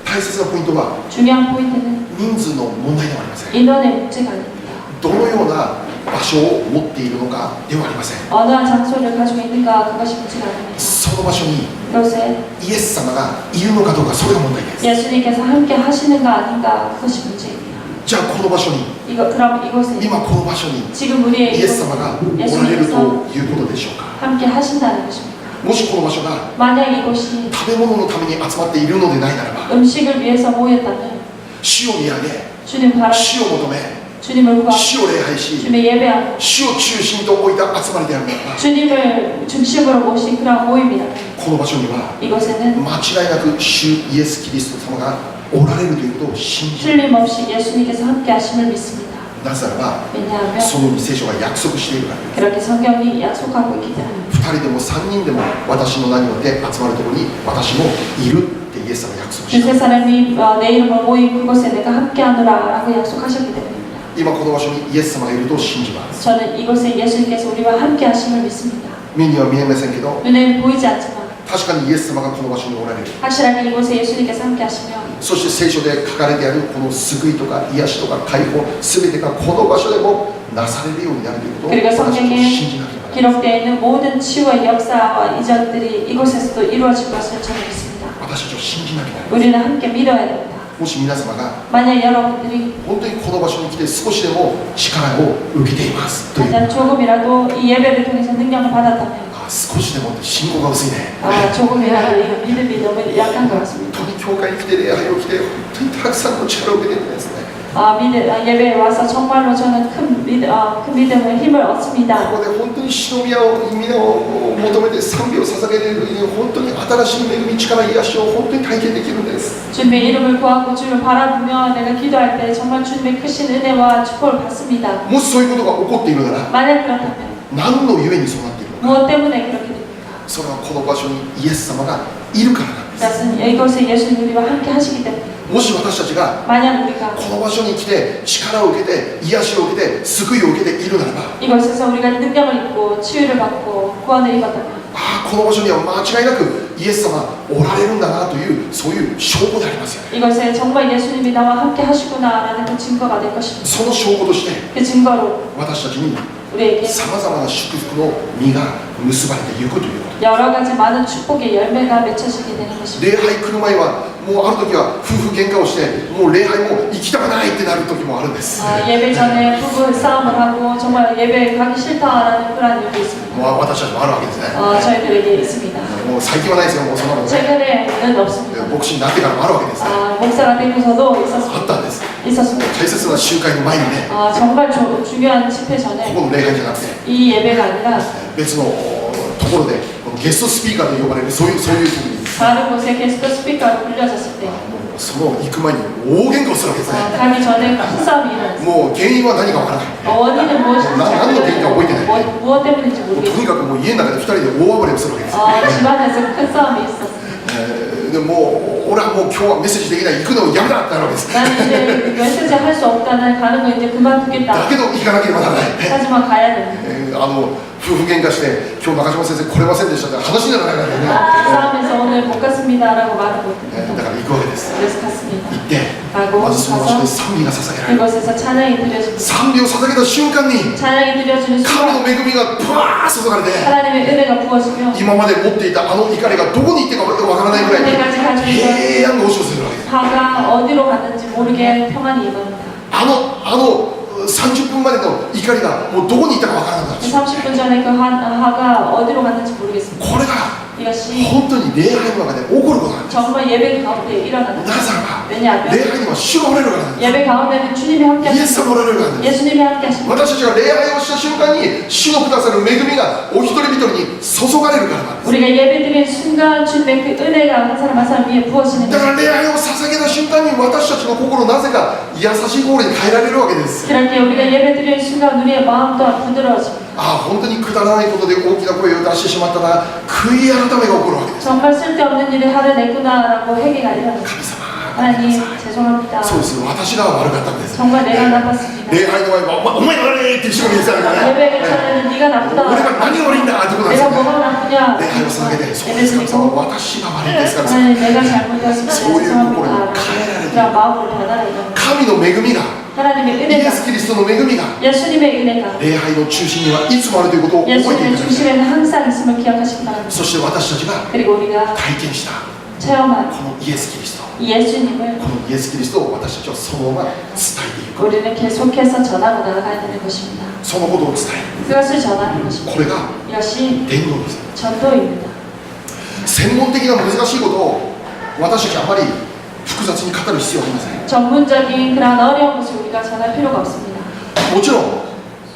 [SPEAKER 2] 大切なポイントは
[SPEAKER 3] 중요한 포인트는
[SPEAKER 2] 人数の問題ではありません
[SPEAKER 3] 인원의 문제가 아닙니다.
[SPEAKER 2] どのような場所を持っているのかではありません
[SPEAKER 3] 어느 한 장소를 가지고 있는가 그것이 문제가 아닙니다.
[SPEAKER 2] その場所に
[SPEAKER 3] 이것에
[SPEAKER 2] イエス様がいるのかどうかそれが問題です
[SPEAKER 3] 예수님께서 함께 하시는가 아닌가 그것이 문제입니다.
[SPEAKER 2] じゃあこの場所に
[SPEAKER 3] 그럼 이곳에
[SPEAKER 2] 今この場所に
[SPEAKER 3] 지금 우리의
[SPEAKER 2] イエス様がおられるということでしょうか
[SPEAKER 3] 함께 하신다는 것입니다.
[SPEAKER 2] もしこの場所が
[SPEAKER 3] 만약 이곳이
[SPEAKER 2] 食べ物のために集まっているのでないならば
[SPEAKER 3] 음식을 위해서 모였다면
[SPEAKER 2] 主を見上げ
[SPEAKER 3] 주님 바라
[SPEAKER 2] 主を求め
[SPEAKER 3] 주님을 구하고
[SPEAKER 2] 主を礼拝し
[SPEAKER 3] 주님의 예배하고
[SPEAKER 2] 主を中心と置いた集まりであるならば
[SPEAKER 3] 주님을 중심으로 모신 그런 모임이라면
[SPEAKER 2] この場所には
[SPEAKER 3] 이곳에는
[SPEAKER 2] 間違いなく主イエス・キリスト様がおられるということを信じる
[SPEAKER 3] 틀림없이 예수님께서 함께 하심을 믿습니다.
[SPEAKER 2] なぜならば
[SPEAKER 3] 왜냐하면
[SPEAKER 2] その聖書が約束しているからです
[SPEAKER 3] 그렇게 성경이 약속하고 있기 때문입니다.
[SPEAKER 2] 2人でも3人でも私の名によって集まるところに私もいるってイエス様が約束してい
[SPEAKER 3] 세
[SPEAKER 2] る
[SPEAKER 3] 사람이 내 이름으로 모인 그곳에 내가 함께 하노라 라고 약속하셨기 때문입니다.
[SPEAKER 2] 今この場所にイエス様がいると信じます
[SPEAKER 3] 저는 이곳에 예수님께서 우리와 함께 하심을 믿습니다.
[SPEAKER 2] 目には見えませんけど
[SPEAKER 3] 눈에 보이지 않지만
[SPEAKER 2] 確かにイエス様がこの場所におられる
[SPEAKER 3] 확실하게 이곳에 예수님께서 함께 하시며
[SPEAKER 2] そして聖書で書かれてあるこの救いとか癒しとか解放全てがこの場所でもなされるようになるということを
[SPEAKER 3] 그리고
[SPEAKER 2] 私たちは
[SPEAKER 3] 성경에
[SPEAKER 2] 信じなければなりません
[SPEAKER 3] 기록되어 있는 모든 치유의 역사와 이전들이 이곳에서도 이루어질 것을 저는 믿습니다.
[SPEAKER 2] 私たちは信じなければなりま
[SPEAKER 3] 우리는 함께 믿어야 됩니다.
[SPEAKER 2] せんもし皆様が
[SPEAKER 3] 만약 여러분들이
[SPEAKER 2] 本当にこの場所に来て少しでも力を受けていますという
[SPEAKER 3] 만약 조금이라도 이 예배를 통해서 능력을 받았다면
[SPEAKER 2] 少しでもって信仰が薄いね
[SPEAKER 3] 조금이라도 이 믿음이 너무 약한 것 같습니다.
[SPEAKER 2] 本当に教会に来て礼拝を来て本当にたくさんの力を受けてるんですね
[SPEAKER 3] 예배에 와서 정말로 저는 큰 믿음을 힘을
[SPEAKER 2] こ
[SPEAKER 3] 얻습니다.
[SPEAKER 2] こで本当に主の皆を求めて賛美を捧げれる本当に新しい恵み力癒しを本当に体験できるんです
[SPEAKER 3] 주님의 이름을 구하고 주를 바라보며 내가 기도할 때 정말 주님의 크신 은혜와 축복을 받습니다.
[SPEAKER 2] もしそういうことが起こっているなら
[SPEAKER 3] 만약 그렇다면
[SPEAKER 2] 何のゆえにそうなっているのか
[SPEAKER 3] 무엇 때문에 그렇게 됩니까?
[SPEAKER 2] それはこの場所にイエス様がいるからなんです
[SPEAKER 3] 그것은 이곳에 예수님 우리와 함께 하시기 때문입니다.
[SPEAKER 2] もし私たちが
[SPEAKER 3] 만약 우리가
[SPEAKER 2] この場所に来て力を受けて癒しを受けて救いを受けているならば
[SPEAKER 3] 이곳에서 우리가 능력을 입고 치유를 받고 구원을 입었다면
[SPEAKER 2] この場所には間違いなくイエス様おられるんだなというそういう証拠でありますよね
[SPEAKER 3] 이것에 정말 예수님이 나와 함께 하시구나라는 그 증거가 될 것입니다.
[SPEAKER 2] その証拠として
[SPEAKER 3] 그 증거로
[SPEAKER 2] 私たちに
[SPEAKER 3] 우리에게
[SPEAKER 2] さまざまな祝福の実が結ばれていくということ
[SPEAKER 3] 여러 가지 많은 축복의 열매가 맺혀지게 되는 것입니다.
[SPEAKER 2] 礼拝来る前はもうある時は夫婦喧嘩をしてもう礼拝も行きたくないってなる時もあるんです
[SPEAKER 3] 예배 전에 부부 싸움을 하고 정말 예배에 가기 싫다라는 그런 일도 있습니다.
[SPEAKER 2] もう私たちもあるわけですね
[SPEAKER 3] 저희들에게 있습니다.
[SPEAKER 2] もう最近はないですよもうそんなもんね
[SPEAKER 3] 최근에는 없습니다.
[SPEAKER 2] 牧師になってからもあるわけですね
[SPEAKER 3] 목사가 되고서도
[SPEAKER 2] あ
[SPEAKER 3] 있었습니다.
[SPEAKER 2] ったんです
[SPEAKER 3] 있었습니다.
[SPEAKER 2] 大切な集会の前にね、
[SPEAKER 3] 정말 중요한 집회
[SPEAKER 2] こ
[SPEAKER 3] 전에
[SPEAKER 2] この礼拝じゃなくて
[SPEAKER 3] 이 예배가 아니라
[SPEAKER 2] 別のところでこのゲストスピーカーで呼ばれるそういう時に
[SPEAKER 3] 다른 곳에 게스트 스피커로 불려졌을 때
[SPEAKER 2] その行く前に大喧嘩をするわけですね。
[SPEAKER 3] 가기 전에 큰 싸움이 일어났어요.
[SPEAKER 2] もう原因は何かわからない。
[SPEAKER 3] 원인은 무엇인지
[SPEAKER 2] 何の原因か覚えてない。
[SPEAKER 3] 무엇 때문인지
[SPEAKER 2] と
[SPEAKER 3] 모르겠어요.
[SPEAKER 2] にかくもう家の中で2人で大暴れをするわけです。
[SPEAKER 3] 집안에서 큰 싸움이 있었어요.
[SPEAKER 2] でもう俺はもう今日はメッセージできない、行くのをやめたってなるわけです。
[SPEAKER 3] 나는 이제 메시지 할 수 없다. 난 가는 거 이제
[SPEAKER 2] だ
[SPEAKER 3] 그만두겠다.
[SPEAKER 2] けど行かなければならない。
[SPEAKER 3] 하지만 가야 됩니다.
[SPEAKER 2] 夫婦喧嘩して今日中島先生来れませんでしたって話にならないからね。
[SPEAKER 3] 싸움에서 오늘 못 갔습니다라고 말을
[SPEAKER 2] だ
[SPEAKER 3] 못했어요.
[SPEAKER 2] から行くわけです。
[SPEAKER 3] 그래서 갔습니다.
[SPEAKER 2] 行って
[SPEAKER 3] 가고
[SPEAKER 2] まずその場所で
[SPEAKER 3] 가서
[SPEAKER 2] 賛美が捧げられる。
[SPEAKER 3] 그곳에서 찬양이 드려집니다.
[SPEAKER 2] 賛美を捧げた瞬間に
[SPEAKER 3] 찬양이 드려지는
[SPEAKER 2] 神
[SPEAKER 3] 순간
[SPEAKER 2] の恵みがブワーッ注がれて、
[SPEAKER 3] 하나님의 은혜가 부어지며
[SPEAKER 2] 今まで持っていたあの怒りがどこに行ってかわからないぐらいに
[SPEAKER 3] 그때까지 가지고 있던
[SPEAKER 2] 平安が押し寄せるわけです。
[SPEAKER 3] 화가 어디로 갔는지 모르게 평안이 임합니다.
[SPEAKER 2] 30分までの怒りがもうどこに行ったかわからなくなっちゃう。
[SPEAKER 3] 30분 전에 그 화가 어디로 갔는지 모르겠습니다.
[SPEAKER 2] これが
[SPEAKER 3] 이것이
[SPEAKER 2] 本当に礼拝の中で起こることなんです。
[SPEAKER 3] 정말 예배 가운데 일어나는
[SPEAKER 2] なぜならば
[SPEAKER 3] 왜냐하면
[SPEAKER 2] 礼拝には主がおられるからなんで
[SPEAKER 3] 예배 가운데는 주님이 함께
[SPEAKER 2] す。イエス
[SPEAKER 3] 하십니다.
[SPEAKER 2] 様がおられるからなんです。
[SPEAKER 3] 예수님이 함께 하십니다.
[SPEAKER 2] 私たちが礼拝をした瞬間に主のくださる恵みがお一人一人に注がれるからなんです。
[SPEAKER 3] 우리가 예배드린 순간 주님의 그 은혜가 한 사람 한 사람 위에 부어지는
[SPEAKER 2] だから
[SPEAKER 3] 것입니다.
[SPEAKER 2] 礼拝を捧げた瞬間に私たちの心なぜか優しい心に変えられるわけです。
[SPEAKER 3] 그럴 때 우리가 예배드리는 순간 우리의 마음 또한 부드러워집니다.
[SPEAKER 2] 本当にくだらないことで大きな声を出してしまったな、悔い改めが起こるわけです。
[SPEAKER 3] 정말 쓸데없는 일을 하려 냈구나라고 회개가 일어납니다.
[SPEAKER 2] 神様、
[SPEAKER 3] 하나님 죄송합니다.
[SPEAKER 2] そうです、私が悪かったんです。
[SPEAKER 3] 정말 내가 나빴습니다.
[SPEAKER 2] 礼拝の前はお前が悪いって一緒に言ってたからね。
[SPEAKER 3] 예배를 전에는 네가 나쁘다.
[SPEAKER 2] 俺が何が悪いんだってことなんです
[SPEAKER 3] 내가
[SPEAKER 2] よ。
[SPEAKER 3] 뭐가 나쁘냐.
[SPEAKER 2] 礼拝を捧げて、そうです神様、私が悪いんですから。
[SPEAKER 3] 하나님 내가 잘못했습니다.
[SPEAKER 2] 소유의
[SPEAKER 3] 죄송합니다.
[SPEAKER 2] 心に変えられる。
[SPEAKER 3] 그런 마음으로 변화가 일어납니다.
[SPEAKER 2] 神の恵みが、
[SPEAKER 3] 하나님의
[SPEAKER 2] イエ
[SPEAKER 3] 은혜가
[SPEAKER 2] ス・キリストの恵みが
[SPEAKER 3] 예수님의 은혜가
[SPEAKER 2] 礼拝の中心にはいつもあるということを覚えてい
[SPEAKER 3] 예수님의
[SPEAKER 2] ただきたい。
[SPEAKER 3] 중심에는 항상 있음을 기억하시기 바랍니다.
[SPEAKER 2] そして私たちが
[SPEAKER 3] 그리고 우리가
[SPEAKER 2] 体験した
[SPEAKER 3] 체험한
[SPEAKER 2] このイエス・キリスト、
[SPEAKER 3] 예수님을
[SPEAKER 2] このイエス・キリストを私たちはそのまま伝えていく。
[SPEAKER 3] 우리는 계속해서 전하고 나아가야 되는 것입니다.
[SPEAKER 2] そのことを伝える。
[SPEAKER 3] 그것을 전하는 것입니다.
[SPEAKER 2] これが
[SPEAKER 3] 이것이
[SPEAKER 2] 伝道です。
[SPEAKER 3] 전도입니다.
[SPEAKER 2] 専門的な難しいことを私たちあまり複雑に語る必要はありません。
[SPEAKER 3] 전문적인 그런 어려운 것을 우리가 전할 필요가 없습니다.
[SPEAKER 2] もちろん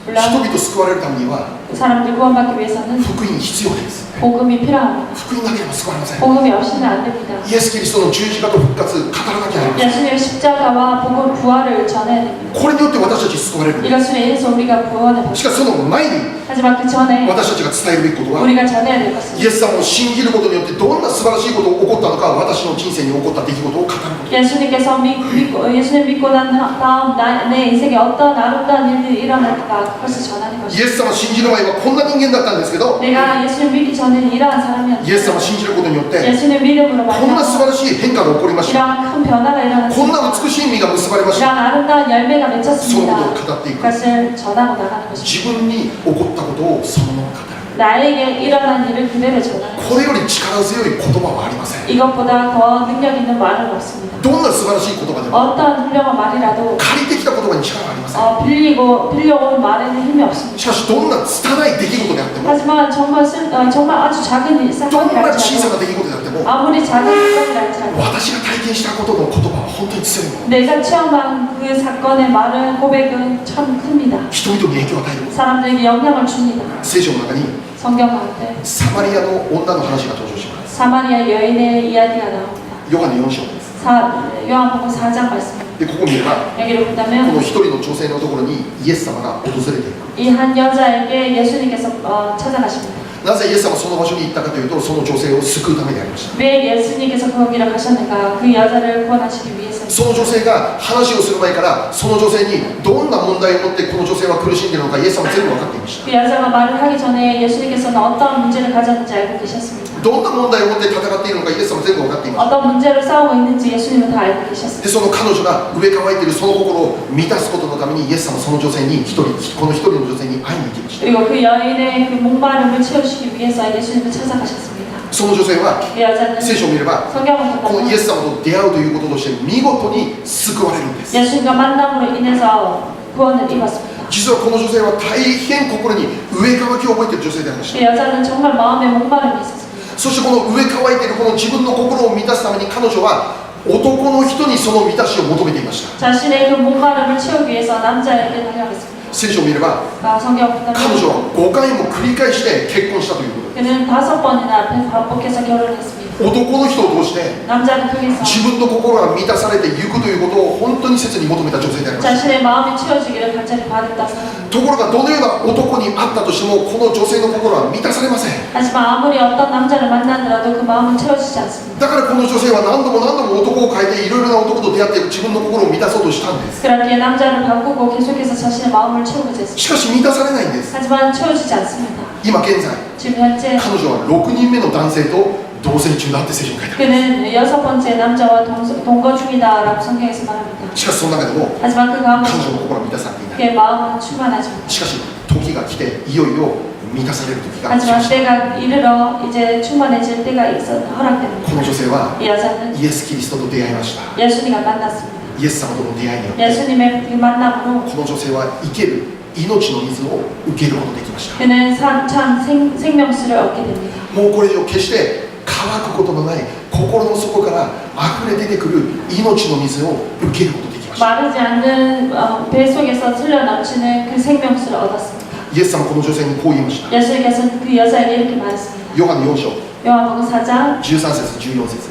[SPEAKER 3] 물론
[SPEAKER 2] 人々救われるためには
[SPEAKER 3] 사람들 구원받기 위해서는
[SPEAKER 2] 福音必要です。
[SPEAKER 3] 복음이 필요합니다.
[SPEAKER 2] 福音だけでも救われません。
[SPEAKER 3] 복음이 없이는 안 됩니다.
[SPEAKER 2] イエス・キリストの十字架と復活語らなきゃなりません。
[SPEAKER 3] 예수님의 십자가와 복음 부활을 전해야 됩니다.
[SPEAKER 2] これによって私たち救われる。
[SPEAKER 3] 이것으로 인해서 우리가 구원을
[SPEAKER 2] し
[SPEAKER 3] 받습니다.
[SPEAKER 2] かしその前に
[SPEAKER 3] 하지만 그 전에
[SPEAKER 2] 私たちが伝えるべきことは
[SPEAKER 3] 우리가 전해야 될 것은
[SPEAKER 2] イエス様を信じることによってどんな素晴らしいことが起こったのか、私の人生に起こった出来事を語ること。
[SPEAKER 3] 예수님 믿고 난 다음 내 인생에 어떤 아름다운 일들이 일어날까 그것을 전하는
[SPEAKER 2] イ
[SPEAKER 3] 것입니다.
[SPEAKER 2] エス様を信じる前はこんな人間だったんですけど、
[SPEAKER 3] 내가 예수님 믿기 전에는 이러한
[SPEAKER 2] イエス様を
[SPEAKER 3] 사람이었는데
[SPEAKER 2] 信じることによって
[SPEAKER 3] 예수님 믿음으로
[SPEAKER 2] こんな素晴
[SPEAKER 3] 말미암아
[SPEAKER 2] らしい変化が起こりました。
[SPEAKER 3] 이러한 큰 변화가
[SPEAKER 2] こんな
[SPEAKER 3] 일어났습니다.
[SPEAKER 2] 美しい実が結ばれました。
[SPEAKER 3] 이러한 아름다운 열매가
[SPEAKER 2] その
[SPEAKER 3] 맺혔습니다.
[SPEAKER 2] ことを語っていく。
[SPEAKER 3] 그것을 전하고 나가는 것입니다.
[SPEAKER 2] 自分に起こったことをそのまま語る。
[SPEAKER 3] 나에게 일어난 일을 그대로 전하는
[SPEAKER 2] これより力強い言葉はありません。
[SPEAKER 3] 이것보다 더 능력 있는 말은 없습니다.
[SPEAKER 2] どんな素晴らしい言葉でも
[SPEAKER 3] 어떤 훌륭한 말이라도
[SPEAKER 2] 借りてきた言葉に力はありません。
[SPEAKER 3] 빌려온 말에는 힘이 없습니다.
[SPEAKER 2] しかしどんな拙い出来事であっても、
[SPEAKER 3] 하지만 정말 아주 작은
[SPEAKER 2] どんな小
[SPEAKER 3] 사건이랄지라도
[SPEAKER 2] さな出来事であっても、
[SPEAKER 3] 아무리 작은 사건이랄지라도
[SPEAKER 2] 私が体験したことの言葉は本当に強いもの。
[SPEAKER 3] 내가 체험한 그 사건의 말은 고백은 참 큽니다.
[SPEAKER 2] 人々に影響を与える。
[SPEAKER 3] 사람들에게 영향을 줍니다.
[SPEAKER 2] 聖書の中に
[SPEAKER 3] 성경 가운데
[SPEAKER 2] サマリアの女の話が登場します。
[SPEAKER 3] 사마리아 여인의 이야기가 나옵니다.
[SPEAKER 2] ヨハネ4章です。
[SPEAKER 3] 요한복음 4장 말씀입니다.
[SPEAKER 2] でここを見れば、
[SPEAKER 3] 여기를
[SPEAKER 2] こ
[SPEAKER 3] 보자면
[SPEAKER 2] の一人の女性のところにイエス様が訪れていく。
[SPEAKER 3] 이 한 여자에게 예수님께서 찾아가십니다.
[SPEAKER 2] なぜイエス様はその場所に行ったかというと、その女性を救うためでありました。
[SPEAKER 3] 왜 예수님께서 거기를 가셨는가? 그 여자를 구원하시기 위해서.
[SPEAKER 2] その女性が話をする前から、その女性にどんな問題を持ってこの女性は苦しんでいるのか、イエス様は全部分かっていました。
[SPEAKER 3] 그 여자가 말을 하기 전에 예수님께서는 어떤 문제를 가졌는지 알고 계셨습니다.
[SPEAKER 2] どんな問題を持って戦っているのか、イエス様は全部分かっていました。
[SPEAKER 3] 어떤 문제를 싸우고 있는지 예수님은 다 알고 계셨습니다.
[SPEAKER 2] でその彼女が飢え乾いているその心を満たすことのために、イエス様はその女性にこの一人の女性に会いに行きました。
[SPEAKER 3] 그리고 그 여인의 그 목마름을 채우시기 위해서 예수님을 찾아가셨습니다.
[SPEAKER 2] その女性は
[SPEAKER 3] 그 여자는
[SPEAKER 2] 聖書を見れば、
[SPEAKER 3] 성경을
[SPEAKER 2] このイエ
[SPEAKER 3] 보면
[SPEAKER 2] ス様と出会うということとして見事に救われるんです。
[SPEAKER 3] 예수님과 만남으로 인해서 구원을 입었습니다.
[SPEAKER 2] 実はこの女性は大変心に飢え渇きを覚えている女性でありました。
[SPEAKER 3] 그 여자는 정말 마음에 목마름이 있었습니다.
[SPEAKER 2] そしてこの飢え渇いているこの自分の心を満たすために彼女は男の人にその満たしを求めていました。
[SPEAKER 3] 자신의 그 목마름을 채우기 위해서 남자에게 달려갔습니다.
[SPEAKER 2] 聖書を見れば
[SPEAKER 3] 성경
[SPEAKER 2] 彼女は5回も繰り返して結婚したということで
[SPEAKER 3] 그는 5번이나 반복해서 결혼했습니다.
[SPEAKER 2] す。男の人を通して
[SPEAKER 3] 남자를 통해서
[SPEAKER 2] 自分の心が満たされていくということを本当に切に求めた女性でありました。
[SPEAKER 3] 자신의 마음이 채워지기를 간절히 바랬다 사람입니다.
[SPEAKER 2] ところがどのような男に会ったとしてもこの女性の心は満たされません。
[SPEAKER 3] 하지만 아무리 어떤 남자를 만나더라도 그 마음은 채워지지 않습니다.
[SPEAKER 2] だからこの女性は何度も何度も男を変えていろいろな男と出会って自分の心を満たそうとしたんです。
[SPEAKER 3] 그렇기에 남자를 바꾸고 계속해서 자신의 마음을 채우고자 했습니다.
[SPEAKER 2] しかし満たされないんです。
[SPEAKER 3] 하지만 채워지지 않습니다.
[SPEAKER 2] 今現在
[SPEAKER 3] 지금 현재
[SPEAKER 2] 彼女は6人目の男性と同棲中だって聖書に書いてある。
[SPEAKER 3] 그는 6번째 남자와 동거 중이다라고 성경에서 말합니다.
[SPEAKER 2] しかしその中でも
[SPEAKER 3] 하지만 그
[SPEAKER 2] 彼
[SPEAKER 3] 가운데
[SPEAKER 2] 女の心は満たされていない。
[SPEAKER 3] 그의 마음은 충만하지 못합니다.
[SPEAKER 2] しかし時が来ていよいよ満たされる時が来ま
[SPEAKER 3] 하지만
[SPEAKER 2] した。
[SPEAKER 3] 때가 이르러 이제 충만해질 때가 있어
[SPEAKER 2] こ
[SPEAKER 3] 허락됩니다.
[SPEAKER 2] の女性は
[SPEAKER 3] 이 여자는
[SPEAKER 2] イエス・キリストと出会いました。
[SPEAKER 3] 예수님과 만났습니다.
[SPEAKER 2] イエス様との出会いによって
[SPEAKER 3] 예수님의 그 만남으로
[SPEAKER 2] この女性は生ける命の水を受けることができました。
[SPEAKER 3] 그는 참 생명수를 얻게 됩니다.
[SPEAKER 2] もうこれ以上決して乾くことのない心の底から溢れ出てくる命の水を受けることができました。
[SPEAKER 3] 마르지 않는 배 속에서 흘러 넘치는 그 생명수를 얻었습니다.
[SPEAKER 2] イエス様はこの女性にこう言いました。
[SPEAKER 3] 예수님께서 그 여자에게 이렇게 말했습니다.
[SPEAKER 2] ヨハネ4章
[SPEAKER 3] 요한복음 4장
[SPEAKER 2] 13節14節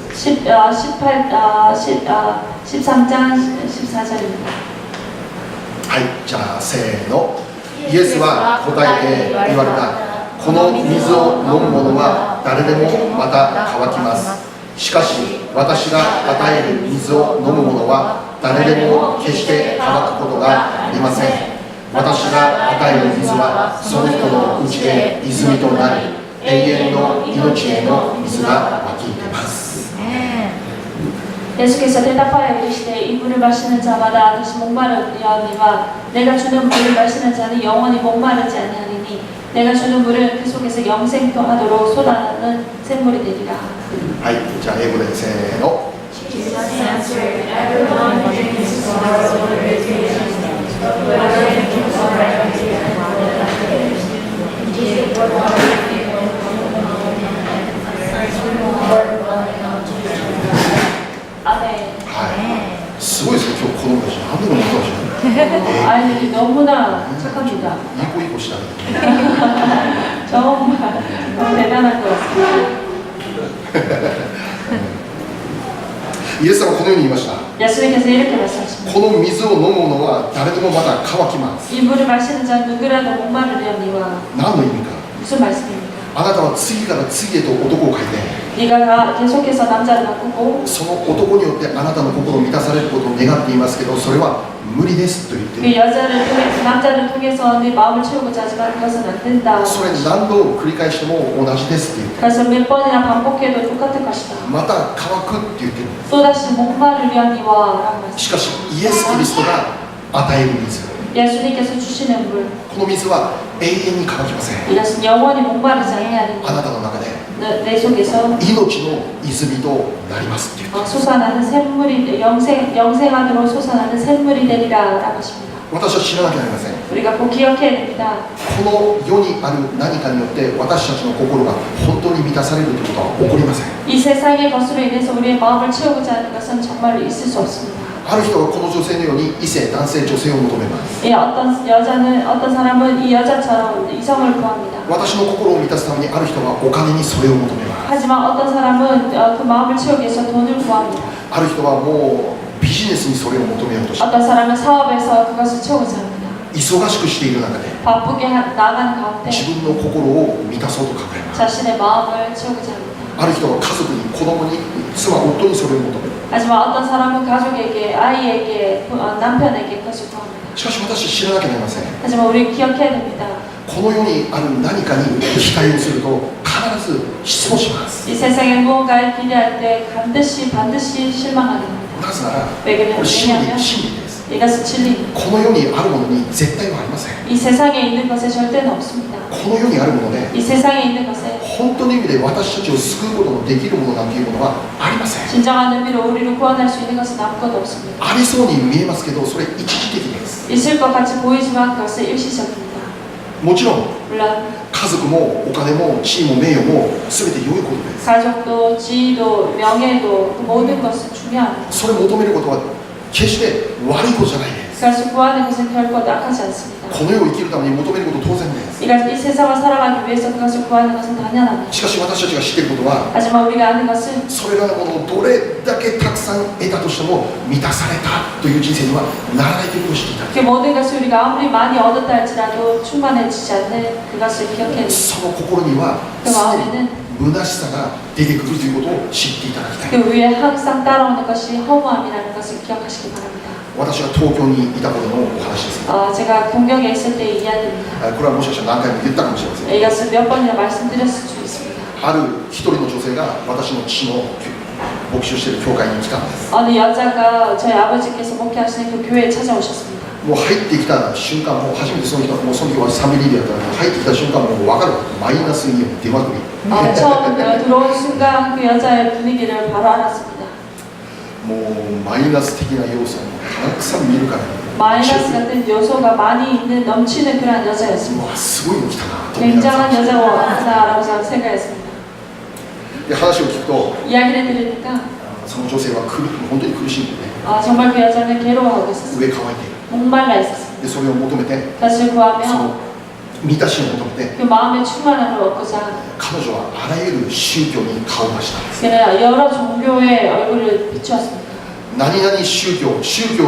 [SPEAKER 3] 13장 14절입니다.
[SPEAKER 2] はい、じゃあせーの。イエスは答えて言われた。この水を飲む者は誰でもまた乾きます。しかし私が与える水を飲む者は誰でも決して乾くことがありません。私が与える水はその人のうちで泉となり、永遠の命への水が湧き出ます。
[SPEAKER 3] 예수께서 대답하여 이르시되 이 물을 마시는 자마다 다시 목마르려니와 내가 주는 물을 마시는 자는 영원히 목마르지 아니하리니 내가 주는 물은 그 속에서 영생토하도록 쏟아나는 샘물이 되리라.
[SPEAKER 2] はい、じゃあ英語でせーの。
[SPEAKER 1] Jesus answered, everyone who drinks this water will be tasted, but whoever drinks this water will be tasted. What water will
[SPEAKER 3] 아멘.
[SPEAKER 2] はい、すごいですよ、今日子供たち。何でも持ってました。
[SPEAKER 3] 아이들이 너무나 착합니다.
[SPEAKER 2] 이고 이고 시다.
[SPEAKER 3] 정말 너무 대단한 것 같습니다.
[SPEAKER 2] イエス様はこのように言いました。
[SPEAKER 3] 예수님께서 이렇게 말씀하십니다.
[SPEAKER 2] この水を飲む者は誰でもまた乾きます。
[SPEAKER 3] 이 물을 마시는 자는 누구라도 목마르려니와
[SPEAKER 2] 何の意味か。
[SPEAKER 3] 무슨 말씀입니까?
[SPEAKER 2] あなたは次から次へと男を変えて、
[SPEAKER 3] 네가 계속해서 남자를 바꾸고
[SPEAKER 2] その男によってあなたの心を満たされることを願っていますけど、それは無理ですと言って
[SPEAKER 3] 그
[SPEAKER 2] る。
[SPEAKER 3] 여자를 통해 남자를 통해서 네 마음을 채우고자 하지만 그것은 안 된다.
[SPEAKER 2] それ何度繰り返しても同じですって言って、
[SPEAKER 3] 그래서 몇 번이나 반복해도 똑같을 것이다.
[SPEAKER 2] また乾くって言ってる。
[SPEAKER 3] 또다시 목마르려니와 라고
[SPEAKER 2] し
[SPEAKER 3] 말씀.
[SPEAKER 2] かしイエス・キリストが与える水、
[SPEAKER 3] 예수님께서 주시는 물
[SPEAKER 2] この水は永遠に乾きません。
[SPEAKER 3] 이것은 영원히 목마르지 아니하는
[SPEAKER 2] あなたの中で
[SPEAKER 3] 내 속에서
[SPEAKER 2] 命の泉となりますって言って、
[SPEAKER 3] 솟아나는 샘물이 영생하도록 솟아나는 샘물이 되리라라고 하십니다.
[SPEAKER 2] 私は知らなきゃなりません。
[SPEAKER 3] 우리가 꼭 기억해야 됩니다.
[SPEAKER 2] この世にある何かによって私たちの心が本当に満たされるということは起こりません。
[SPEAKER 3] 이 세상의 것으로 인해서 우리의 마음을 채우고자 하는 것은 정말 있을 수 없습니다.
[SPEAKER 2] ある人はこの女性のように異性、男性、女性を求めます。
[SPEAKER 3] 어떤 사람은 이 여자처럼 이성을 구합니다.
[SPEAKER 2] 私の心を満たすためにある人はお金にそれを求めます。
[SPEAKER 3] 하지만 어떤 사람은 그 마음을 채우기 위해서 돈을 구합니다.
[SPEAKER 2] ある人はもうビジネスにそれを求めようとして
[SPEAKER 3] 어떤 사람은 사업에서 그것을 채우고자 합니다.
[SPEAKER 2] 忙しくしている中で
[SPEAKER 3] 바쁘게 나가는 가운데
[SPEAKER 2] 自分の心を満たそうと考えます。
[SPEAKER 3] 자신의 마음을 채우고자 합니다.
[SPEAKER 2] ある人は家族に、子供に、妻、夫にそれを求める。
[SPEAKER 3] 하지만 어떤 사람은 가족에게, 아이에게, 남편에게 그것을 구합니다.
[SPEAKER 2] しかし私知らなきゃなりません。
[SPEAKER 3] 하지만 우리 기억해야 됩니다.
[SPEAKER 2] この世にある何かに期待をすると必ず失望します。
[SPEAKER 3] 이 세상에 무언가를 기대할 때 반드시 실망하게 됩니다.
[SPEAKER 2] なぜなら、
[SPEAKER 3] 왜
[SPEAKER 2] これ真
[SPEAKER 3] 그러냐면
[SPEAKER 2] 理です。
[SPEAKER 3] 이것은 진리입니다.
[SPEAKER 2] この世にあるものに絶対はありません。
[SPEAKER 3] 이 세상에 있는 것에 절대는 없습니다.
[SPEAKER 2] この世にあるもので
[SPEAKER 3] 이 세상에 있는 것에
[SPEAKER 2] 本当の意味で私たちを救うことのできるものなんていうものはありません。
[SPEAKER 3] 진정한 의미로 우리를 구원할 수 있는 것은 아무것도 없습니다.
[SPEAKER 2] ありそうに見えますけど、それ一時的です。
[SPEAKER 3] 있을 것 같이 보이지만 그것은 일시적입니다.
[SPEAKER 2] もちろん
[SPEAKER 3] 물론
[SPEAKER 2] 家族もお金も地位も名誉も全て良いことです。
[SPEAKER 3] 가족도 지위도 명예도 그 모든 것은 중요합니다.
[SPEAKER 2] それを求めることは決して悪いことじゃないです。
[SPEAKER 3] 그것을 구하는 것은 결코 낙하지 않습니다.
[SPEAKER 2] この世を生きるために求めること当然です。
[SPEAKER 3] 이 세상을 살아가기 위해서 그것을 구하는 것은 당연합니다.
[SPEAKER 2] しかし私たちが知っていることは
[SPEAKER 3] 하지만 우리가 아는 것은
[SPEAKER 2] それらのものをどれだけたくさん得たとしても満たされたという人生にはならないということを知っていた。
[SPEAKER 3] 그 모든 것을 우리가 아무리 많이 얻었다 할지라도 충만해지지 않는 그것을 기억해야 됩니다.
[SPEAKER 2] その心には
[SPEAKER 3] 그 마음에는
[SPEAKER 2] 虚しさが出てくるということを知っていただきたい。
[SPEAKER 3] 그 위에 항상 따라오는 것이 허무함이라는 것을 기억하시기 바랍니다.
[SPEAKER 2] 私が東京にいた頃のお話です。
[SPEAKER 3] 제가 동경에 있을 때의 이야기입니다.
[SPEAKER 2] これはもしかしたら何回も言ったかもしれません。
[SPEAKER 3] 이것을 몇 번이나 말씀드렸을 수 있습니다.
[SPEAKER 2] ある一人の女性が私の父の牧師をしている教会に来たんです。
[SPEAKER 3] 어느 여자가 저희 아버지께서 목회하시는 그 교회에 찾아오셨습니다.
[SPEAKER 2] もう入ってきた瞬間、もう初めてその人、もうその時は3ミリだったので、入ってきた瞬間、もう分かる、マイナスイオン出まくり。
[SPEAKER 3] 처음 들어온 순간 그 여자의 분위기를 바로 알았습니다.
[SPEAKER 2] もうマイナス的な要素をたくさん見るから、
[SPEAKER 3] 마이너스 같은 요소가 많이 있는 넘치는 그런 여자였습니다.
[SPEAKER 2] うわすごいの来たなと思いながら
[SPEAKER 3] 굉장한 여자가 왔구나라고 저는 생각했습니다.
[SPEAKER 2] で話を聞くと、
[SPEAKER 3] 이야기를 들으니까
[SPEAKER 2] その女性は本当に苦しんで、ね、
[SPEAKER 3] 정말 그 여자는 괴로워하고 있었습니다.
[SPEAKER 2] 上乾いている。
[SPEAKER 3] 목말라 있었습니다.
[SPEAKER 2] でそれを求めて、
[SPEAKER 3] 그것을
[SPEAKER 2] そ
[SPEAKER 3] 구하며
[SPEAKER 2] の満たしを求めて、
[SPEAKER 3] 그 마음의 충만함을 얻고자
[SPEAKER 2] 彼女はあらゆる宗教に顔を出したんです。
[SPEAKER 3] 그는 여러 종교의 얼굴을 비추었습니다.
[SPEAKER 2] 何々宗教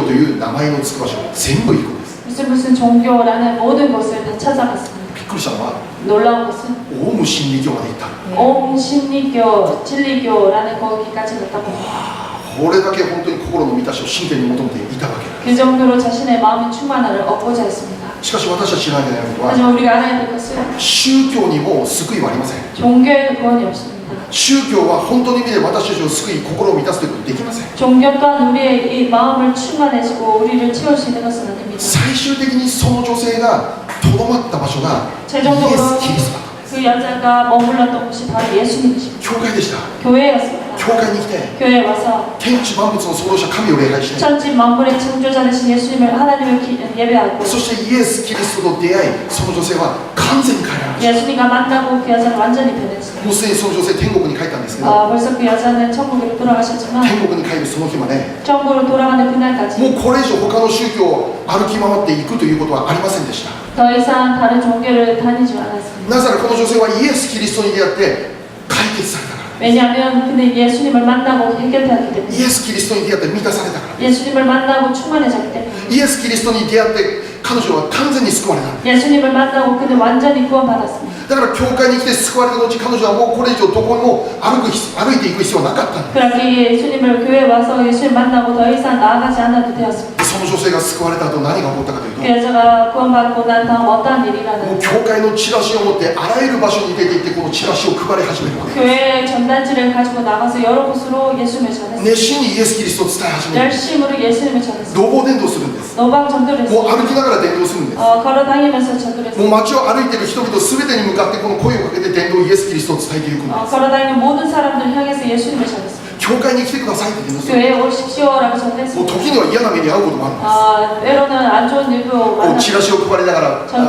[SPEAKER 2] という名前のつく場所全部行くんです。
[SPEAKER 3] 무슨 종교라는 모든 곳을 다 찾아갔습니다.
[SPEAKER 2] びっくりしたのは
[SPEAKER 3] 놀라운 것은
[SPEAKER 2] オウム真理教まで行った。
[SPEAKER 3] 옹심리교, 진리교라는 거기까지 갔다고 합니다.
[SPEAKER 2] これだけ本当に心の満たしを真剣に求めていたわけだ。
[SPEAKER 3] 그 정도로 자신의 마음의 충만함을 얻고자 했습니다.
[SPEAKER 2] しかし私たち知らないことは
[SPEAKER 3] 하지만 우리가 알아야 될 것은
[SPEAKER 2] 宗教にも救いはありません。
[SPEAKER 3] 종교에는 구원이 없습니다.
[SPEAKER 2] 宗教は本当の意味で私たちを救い心を満たすということはできません。
[SPEAKER 3] 종교가 우리의 이 마음을 충만해지고 우리를 채울 수 있는 것은 아닙니다.
[SPEAKER 2] 最終的にその女性がとどまった場所がイエ
[SPEAKER 3] 최종적으로
[SPEAKER 2] ス・キリストだったんです。
[SPEAKER 3] 그 여자가 머물렀던 곳이 바로 예수님이십니다.
[SPEAKER 2] 教会でした。
[SPEAKER 3] 교회였습니다.
[SPEAKER 2] 教会に来て
[SPEAKER 3] 교회에 와서
[SPEAKER 2] 天地万物の創造者神を礼拝して、
[SPEAKER 3] 천지 만물의 창조자 되신 예수님을 하나님을 예배하고
[SPEAKER 2] そしてイエス・キリストと出会い、その女性は完全に変えられました。
[SPEAKER 3] 예수님과 만나고 그 여자는 완전히 변했습니다.
[SPEAKER 2] もうすでにその女性天国に帰ったんですけど、
[SPEAKER 3] 벌써 그 여자는 천국으로 돌아가셨지만
[SPEAKER 2] 天国に帰るその日まで
[SPEAKER 3] 천국으로 돌아가는 그날까지
[SPEAKER 2] もうこれ以上他の宗教を歩き回っていくということはありませんでした。
[SPEAKER 3] 더 이상 다른 종교를 다니지 않았습니다.
[SPEAKER 2] なぜならこの女性はイエス・キリストに出会って解決されたから。
[SPEAKER 3] 왜냐하면 그는 예수님을 만나고 해결되었기 때문에
[SPEAKER 2] イエス・キリストに出会って満たされたから。
[SPEAKER 3] 예수님을 만나고 충만해졌기 때문에
[SPEAKER 2] イエス・キリストに出会って彼女は完全に救われた。
[SPEAKER 3] 예수님을 만나고 그는 완전히 구원받았습니다.
[SPEAKER 2] だから教会に来て救われた後、彼女はもうこれ以上どこにも歩いていく必要はなかったんです。
[SPEAKER 3] 그렇게 예수님을 교회에 와서 예수님 만나고 더 이상 나아가지 않아도 되었습니다.
[SPEAKER 2] その女性が救われた後何が起こったかというと、
[SPEAKER 3] 그 여자가 구원받고 난 다음 어떠한 일이
[SPEAKER 2] もう
[SPEAKER 3] 일어나요?
[SPEAKER 2] 教会のチラシを持ってあらゆる場所に出て行ってこのチラシを配り始めるわけです。
[SPEAKER 3] 교회의 전단지를 가지고 나가서 여러 곳으로 예수님을 전했습니다.
[SPEAKER 2] 熱心にイエス・キリストを伝え始める。
[SPEAKER 3] 열심으로 예수님을 전했습니다.
[SPEAKER 2] 同房伝道するんです。
[SPEAKER 3] 노방 전도를
[SPEAKER 2] もう
[SPEAKER 3] 했습니다.
[SPEAKER 2] 歩きながら伝道するんです。
[SPEAKER 3] 걸어 다니면서 전도를
[SPEAKER 2] もう
[SPEAKER 3] 했습니다.
[SPEAKER 2] 街を歩いている人々全てに向かってこの声をかけて伝道イエス・キリストを伝えていくんです。
[SPEAKER 3] 걸어 다니는 모든 사람들 향해서 예수님을 전했습니다.
[SPEAKER 2] 教会に来てくださいって伝道する。
[SPEAKER 3] 교회에 오십시오라고
[SPEAKER 2] もう
[SPEAKER 3] 전했습니다.
[SPEAKER 2] 時には嫌な目に遭うこともあるんです。
[SPEAKER 3] 때로는 안 좋은 일도
[SPEAKER 2] もうチラシを配りながらこの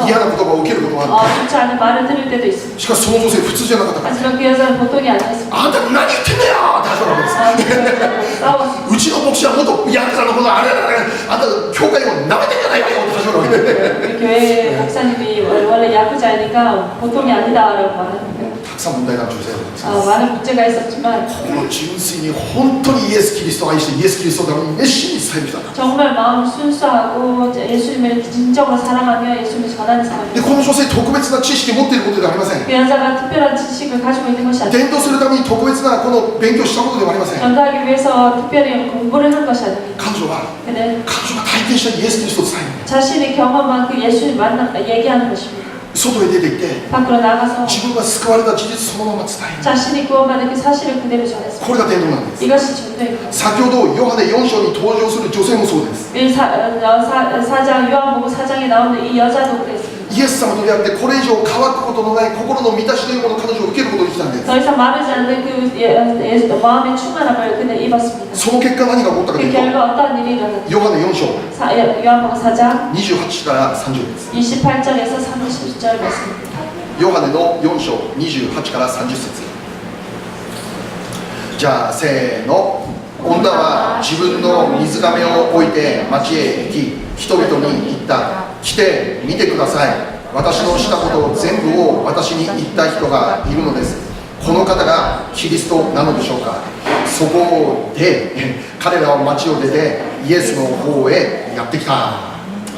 [SPEAKER 2] 嫌な言葉を受けることもあるんです。
[SPEAKER 3] 좋지 않은 말을 들을 때도 있습니다.
[SPEAKER 2] しかしその女性普通じゃなかったから、
[SPEAKER 3] 하지만 그 여자는 보통이 아니었습니다.
[SPEAKER 2] あんた何言ってんだよって始まるわけです。
[SPEAKER 3] 싸웠습니다.
[SPEAKER 2] うちの牧師はもっとヤクザのことあれあんた教会を舐めてんじゃないわよって始まるわけで、
[SPEAKER 3] 우리 교회 목사님이 원래 야구자이니까 보통이 아니다라고 말합니다.
[SPEAKER 2] たくさん問題がある女性なんです。
[SPEAKER 3] 많은 문제가 있었지만
[SPEAKER 2] 心純粋に本当にイエス・キリストを愛してイエス・キリストのために熱心に伝える人だった。
[SPEAKER 3] 정말 마음 순수하고 예수님을 진정으로 사랑하며 예수님을 전하는
[SPEAKER 2] で
[SPEAKER 3] 사람입니다.
[SPEAKER 2] この女性特別な知識を持っていることではありません。
[SPEAKER 3] 그 여자가 특별한 지식을 가지고 있는 것이 아닙니다.
[SPEAKER 2] 伝道するために特別なこの勉強をしたことではありません。
[SPEAKER 3] 전도하기 위해서 특별히 공부를 한 것이 아닙니다.
[SPEAKER 2] 彼女は
[SPEAKER 3] 그는
[SPEAKER 2] 体験したイエス・キリストを伝える。
[SPEAKER 3] 자신이 경험한 그 예수님 얘기하는 것입니다.
[SPEAKER 2] 外へ出て行って
[SPEAKER 3] 밖으로 나가서
[SPEAKER 2] 自分が救われた事実そのまま伝える。
[SPEAKER 3] 자신이 구원받은 그 사실을 그대로 전했습니다.
[SPEAKER 2] これが伝道なんです。
[SPEAKER 3] 이것이 전도입니다.
[SPEAKER 2] 先ほどヨハネ4章に登場する女性もそうです。
[SPEAKER 3] 사장 요한복음 4장에 나오는 이 여자도 그랬습니다.
[SPEAKER 2] イエス様と出会ってこれ以上乾くことのない心の満たしというものを彼女を受けることができたんです
[SPEAKER 3] 더 이상 마르지 않는 그 마음의 충만함을 그는 입었습니다.
[SPEAKER 2] その結果何が起こったかと
[SPEAKER 3] 그
[SPEAKER 2] いうと
[SPEAKER 3] 결과 어떤 일이 일어났죠?
[SPEAKER 2] ヨハネ4章
[SPEAKER 3] 요한복음 4장
[SPEAKER 2] 28から30です
[SPEAKER 3] 28절에서 30절 말씀입니다.
[SPEAKER 2] ヨハネの4章28から30節じゃあせーの女は自分の水がめを置いて町へ行き人々に言った来て見てください私のしたこと全部を私に言った人がいるのですこの方がキリストなのでしょうかそこで彼らは町を出てイエスの方へやってきたア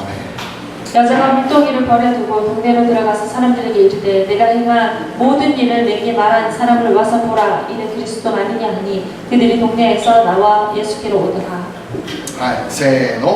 [SPEAKER 2] メン
[SPEAKER 3] 여자가 물동이를 버려두고 동네로 들어가서 사람들에게 이르되 내가 행한 모든 일을 내게 말한 사람을 와서 보라 이는 그리스도 아니냐 하니 그들이 동네에서 나와 예수께로 오더라.
[SPEAKER 2] はいせーの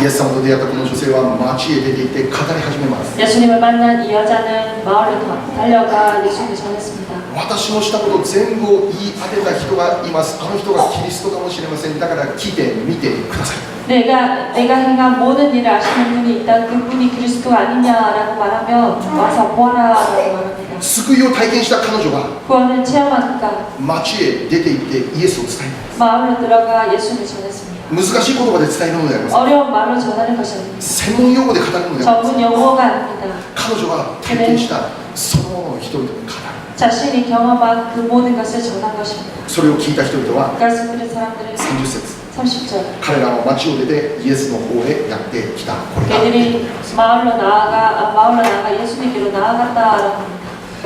[SPEAKER 2] イエス様と出会ったこの女性は町へ出て行って語り始めます
[SPEAKER 3] 예수님을 만난 이 여자는 마을로 달려가 예수님을 전했습니다.
[SPEAKER 2] 私のしたこと全部を言い当てた人がいますあの人がキリストかもしれませんだから聞いてみてください
[SPEAKER 3] 내가 행한 모든 일을 아시는 분이 있다. 그분이 그리스도가 아니냐라고 말하면 와서 보아라라고 말합니다.
[SPEAKER 2] 救いを体験した彼女が
[SPEAKER 3] 구원을 체험한 그가
[SPEAKER 2] 町へ出て行ってイエスを伝え
[SPEAKER 3] 마을로 들어가 예수를 전했습니다.
[SPEAKER 2] 難しい言葉で伝えるのであります
[SPEAKER 3] 어려운 말로 전하는 것이 아닙니다.
[SPEAKER 2] 専門用語で語るのであります
[SPEAKER 3] 전문 용어가 아닙니다.
[SPEAKER 2] 彼女は体験したそのものを人々に語る
[SPEAKER 3] 자신이 경험한 그 모든 것을 전한 것입니다.
[SPEAKER 2] それを聞いた人々は
[SPEAKER 3] 그것을 들은 사람들은
[SPEAKER 2] 30節
[SPEAKER 3] 30절
[SPEAKER 2] 彼らは町を出てイエスの方へやってきたこれだ
[SPEAKER 3] 그들이 마을로 나아가 예수님께로 나아갔다라고 합니다.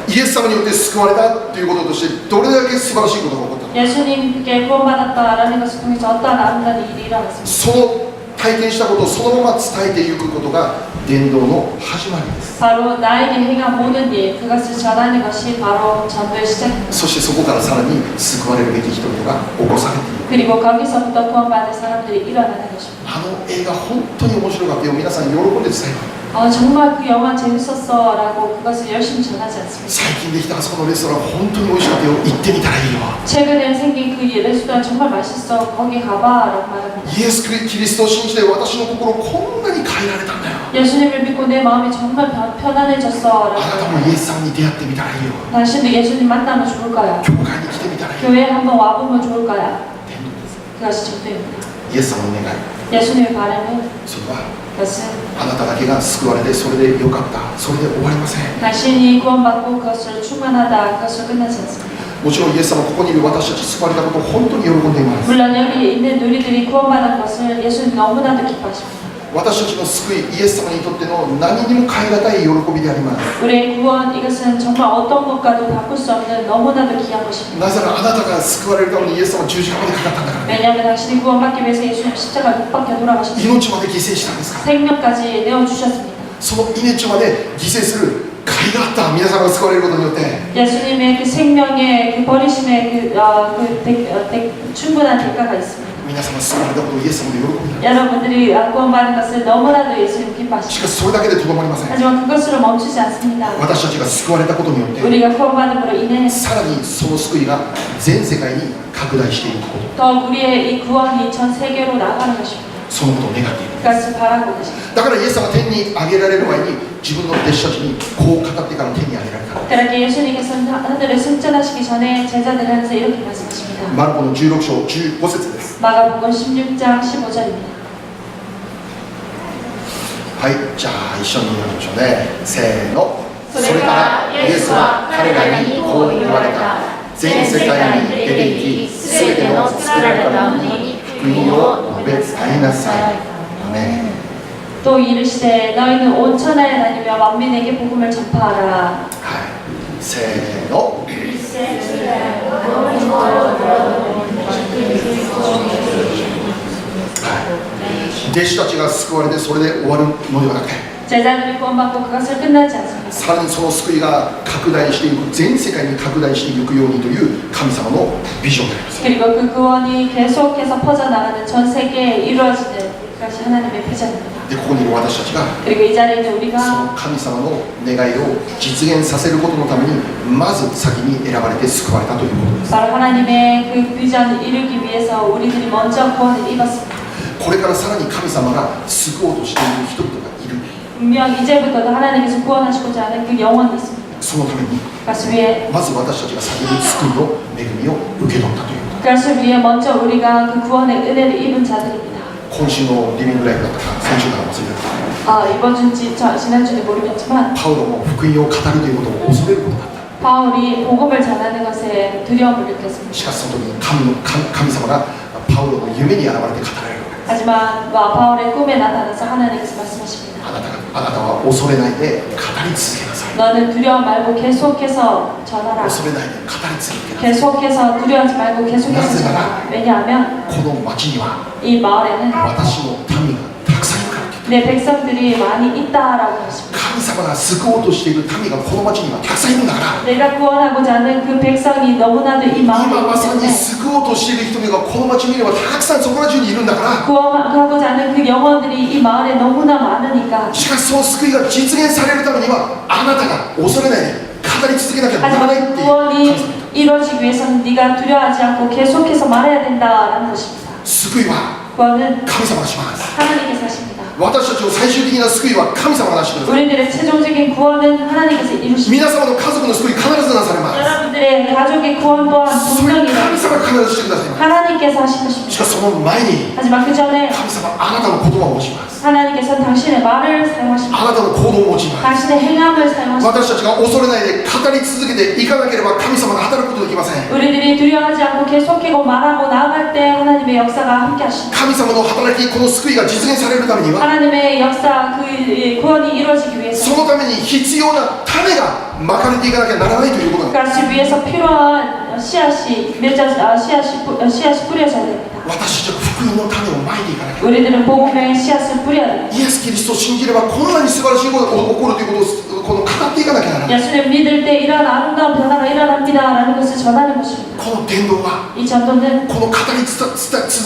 [SPEAKER 2] イエス様によって救われたということとしてどれだけ素晴らしいことが起こったのか
[SPEAKER 3] 예수님께 구원받았다라는 것을 통해서 어떠한 아름다운 일이 일어났습니다.
[SPEAKER 2] その体験したことをそのまま伝えていくことが伝道の始まりです
[SPEAKER 3] 바로 나에게 행한 모든 일, 그것을 전하는 것이 바로 전도의 시작입니다.
[SPEAKER 2] そしてそこからさらに救われるべき人々が起こされている
[SPEAKER 3] 그리고 거기서부터 구원받을 사람들이 일어나는 것입니다.
[SPEAKER 2] あの映画本当に面白かったよ皆さん喜んで伝える
[SPEAKER 3] 정말 그 영화 재밌었어 라고 그것을 열심히 전하지 않습니다.
[SPEAKER 2] 最近できたあそこのレストラン本当に美味しかったよ行ってみたらいいよ
[SPEAKER 3] 최근에 생긴 그 레스토랑 정말 맛있어 거기 가봐 라고 말합니다.
[SPEAKER 2] イエス・キリストを信じて私の心こんなに変えられたんだよ
[SPEAKER 3] 예수님을 믿고 내 마음이 정말 편안해졌어
[SPEAKER 2] あ
[SPEAKER 3] 라고
[SPEAKER 2] なたもイエス様に出会ってみたらいいよ
[SPEAKER 3] 당신도 예수님 만나면 좋을 거야.
[SPEAKER 2] 教会に来てみたらいいよ
[SPEAKER 3] 교회에 한번 와보면 좋을 거야.
[SPEAKER 2] 伝道です
[SPEAKER 3] 그것이 전도입니다.
[SPEAKER 2] イエス様の願い
[SPEAKER 3] 예수님의 바람은
[SPEAKER 2] それは
[SPEAKER 3] 그것은
[SPEAKER 2] あなただけが救われてそれでよかったそれで終わりません
[SPEAKER 3] 당신이 구원받고 그것을 충만하다 그것을 끝나지 않습니다.
[SPEAKER 2] もちろんイエス様ここにいる私たち救われたことを本当に喜んでいます
[SPEAKER 3] 물론 여기 있는 우리들이 구원받은 것을 예수님 너무나도 기뻐하십니다.
[SPEAKER 2] 私たちの救いイエス様にとっての何にも代え難い喜びであります
[SPEAKER 3] 우리의 구원 이것은 정말 어떤 것과도 바꿀 수 없는 너무나도 귀한 것입니다.
[SPEAKER 2] なぜならあなたが救われるためにイエス様は十字架までかかったんだから
[SPEAKER 3] 왜냐하면 당신이 구원받기 위해서 예수님 십자가를 못 박혀 돌아가셨습니다.
[SPEAKER 2] 命まで犠牲したんですから
[SPEAKER 3] 생명까지 내어주셨습니다.
[SPEAKER 2] その命まで犠牲する甲斐があった皆さんが救われることによって
[SPEAKER 3] 예수님의 그 생명의 그 버리심의 충분한 대가가 있습니다.
[SPEAKER 2] 皆様救われたことをイエス様で喜びた
[SPEAKER 3] 여러분들이 구원받은 것을 너무나도 예수님
[SPEAKER 2] し
[SPEAKER 3] 기뻐하십니다.
[SPEAKER 2] かしそれだけでとどまりません
[SPEAKER 3] 하지만 그것으로 멈추지 않습니다.
[SPEAKER 2] 私たちが救われたことによって
[SPEAKER 3] 우리가 구원받음으로 인해
[SPEAKER 2] さらにその救いが全世界に拡大していくこと
[SPEAKER 3] 더 우리의 이 구원이 전 세계로 나가는 것입니다.
[SPEAKER 2] そのことを願っている
[SPEAKER 3] 그것을 바라고 계십니다.
[SPEAKER 2] だからイエス様は天に上げられる前に自分の弟子たちにこう語ってから天に上げられた
[SPEAKER 3] 그렇게 예수님께서는 하늘에 승천하시기 전에 제자들한테 이렇게 말씀하십니다.
[SPEAKER 2] マルコの16章15節です
[SPEAKER 3] 마가복음 16장 15절입니다.
[SPEAKER 2] はいじゃあ一緒に読みましょうねせーの
[SPEAKER 1] それからイエスは彼らにこう言われた全世界に出て行きすべての作られたものに福音を述べ伝えなさい
[SPEAKER 2] アメン
[SPEAKER 3] 또 이르시되 너희는 온 천하에 다니며 만민에게 복음을 전파하라.
[SPEAKER 2] はいせーの弟子たちが救われてそれで終わるのではなくて
[SPEAKER 3] 제자들이 구원받고 그것을 끝나지 않습니다.
[SPEAKER 2] さらにその救いが拡大していく全世界に拡大していくようにという神様のビジョンであります
[SPEAKER 3] 그리고 그 구원이 계속해서 퍼져나가는 전 세계에 이루어지는 그것이 하나님의 비전입니다.
[SPEAKER 2] でここにいる私たちが
[SPEAKER 3] 그리고 이 자리에 있는
[SPEAKER 2] そ
[SPEAKER 3] 우리가
[SPEAKER 2] の神様の願いを実現させることのためにまず先に選ばれて救われたということです。
[SPEAKER 3] 바로 하나님의 그 비전을 이루기 위해서 우리들이 먼저 구원을 입었습니다.
[SPEAKER 2] これからさらに神様が救おうとしている人々がいる。
[SPEAKER 3] 분명 이제부터도 하나님께서 구원하시고자 하는 그 영혼이 있습니다.
[SPEAKER 2] そのために
[SPEAKER 3] 그것을 위해
[SPEAKER 2] まず私たちが先に救いの恵みを受け取ったということ。
[SPEAKER 3] 그것을 위해 먼저 우리가 그 구원의 은혜를 입은 자들입니다.
[SPEAKER 2] 今週のリビングライフだったか先週から忘れた。
[SPEAKER 3] 이번 주인지 지난주인지 모르겠지만
[SPEAKER 2] パウロも福音を語るということを恐れることだった。
[SPEAKER 3] 바울이 복음을 전하는 것에 두려움을 느꼈습니다.
[SPEAKER 2] しかしその時に神様がパウロの夢に現れて語られるわけです。
[SPEAKER 3] 하지만 바울의 꿈에 나타나서 하나님께서 말씀하십니다.
[SPEAKER 2] あなたは恐れないで語り続けなさい。
[SPEAKER 3] 너는 두려워 말고 계속해서 전하라.
[SPEAKER 2] 恐れないで語り続けなさい。
[SPEAKER 3] 계속해서 두려워하지 말고 계속해서 전하라. 왜냐하면
[SPEAKER 2] この町には
[SPEAKER 3] 이 마을에는
[SPEAKER 2] 私の民がたくさんいるから。
[SPEAKER 3] 내 백성들이 많이 있다라고 하십니다.
[SPEAKER 2] 神様が救おうとしている民がこの町にはたくさんいるんだから。
[SPEAKER 3] 내가 구원하고자 하는 그 백성이 너무나도 이 마을에
[SPEAKER 2] 今まさ
[SPEAKER 3] 있기
[SPEAKER 2] に
[SPEAKER 3] 때문에
[SPEAKER 2] 救おうとしている人々がこの町にいればたくさんそこら中にいるんだから。
[SPEAKER 3] 구원하고자 하는 그 영혼들이 이 마을에 너무나 많으니까
[SPEAKER 2] しかしその救いが実現されるためにはあなたが恐れないで語り続けなきゃならないっ
[SPEAKER 3] 하지만
[SPEAKER 2] て
[SPEAKER 3] 그
[SPEAKER 2] いう
[SPEAKER 3] 구원이 이루어지기 위해서는 네가 두려워하지 않고 계속해서 말해야 된다라는 것입니다.
[SPEAKER 2] 救いは
[SPEAKER 3] 구원은
[SPEAKER 2] 神様がします。
[SPEAKER 3] 하나님께서 하십니다.
[SPEAKER 2] 私たちの最終的な救いは神様がなしてください。
[SPEAKER 3] 우리들의 최종적인 구원은 하나님께서 이루십니다.
[SPEAKER 2] 皆様の家族の救い必ずなされます。
[SPEAKER 3] 여러분들의 가족의 구원 또한
[SPEAKER 2] それ
[SPEAKER 3] 분명히
[SPEAKER 2] 神様が必ずしてくださいます。
[SPEAKER 3] 하나님께서 하신
[SPEAKER 2] し
[SPEAKER 3] 것입니다.
[SPEAKER 2] かしその前に
[SPEAKER 3] 하지만 그 전에
[SPEAKER 2] 神様あなたの言葉を持ちます。
[SPEAKER 3] 하나님께서는 당신의 말을 사용하십니다.
[SPEAKER 2] あなたの行動を持ちます。
[SPEAKER 3] 당신의 행함을 사용하십니다.
[SPEAKER 2] 私たちが恐れないで語り続けていかなければ神様が働くことできません。
[SPEAKER 3] 우리들이 두려워하지 않고 계속하고 말하고 나아갈 때 하나님의 역사가 함께 하십니다.
[SPEAKER 2] 神様の働きこの救いが実現されるためには
[SPEAKER 3] 하나님의 역사 그 구원이 이루어지기 위해서
[SPEAKER 2] そのために必要な種がまかれていかなきゃならないということなんです。
[SPEAKER 3] 그것을 위해서 필요한 씨앗이 씨앗이 뿌려져야 됩니다.
[SPEAKER 2] 私たちは福音の種をまいていかなきゃ。
[SPEAKER 3] 우리들은 복음의 씨앗을 뿌려야 됩니다.
[SPEAKER 2] イエス・キリストを信じればこんなに素晴らしいことが起こるということをこの語っていかなきゃならない。
[SPEAKER 3] 예수를 믿을 때 이런 아름다운 변화가 일어납니다라는 것을 전하는 것입니다.
[SPEAKER 2] この伝道は
[SPEAKER 3] 이 전도는
[SPEAKER 2] この語り続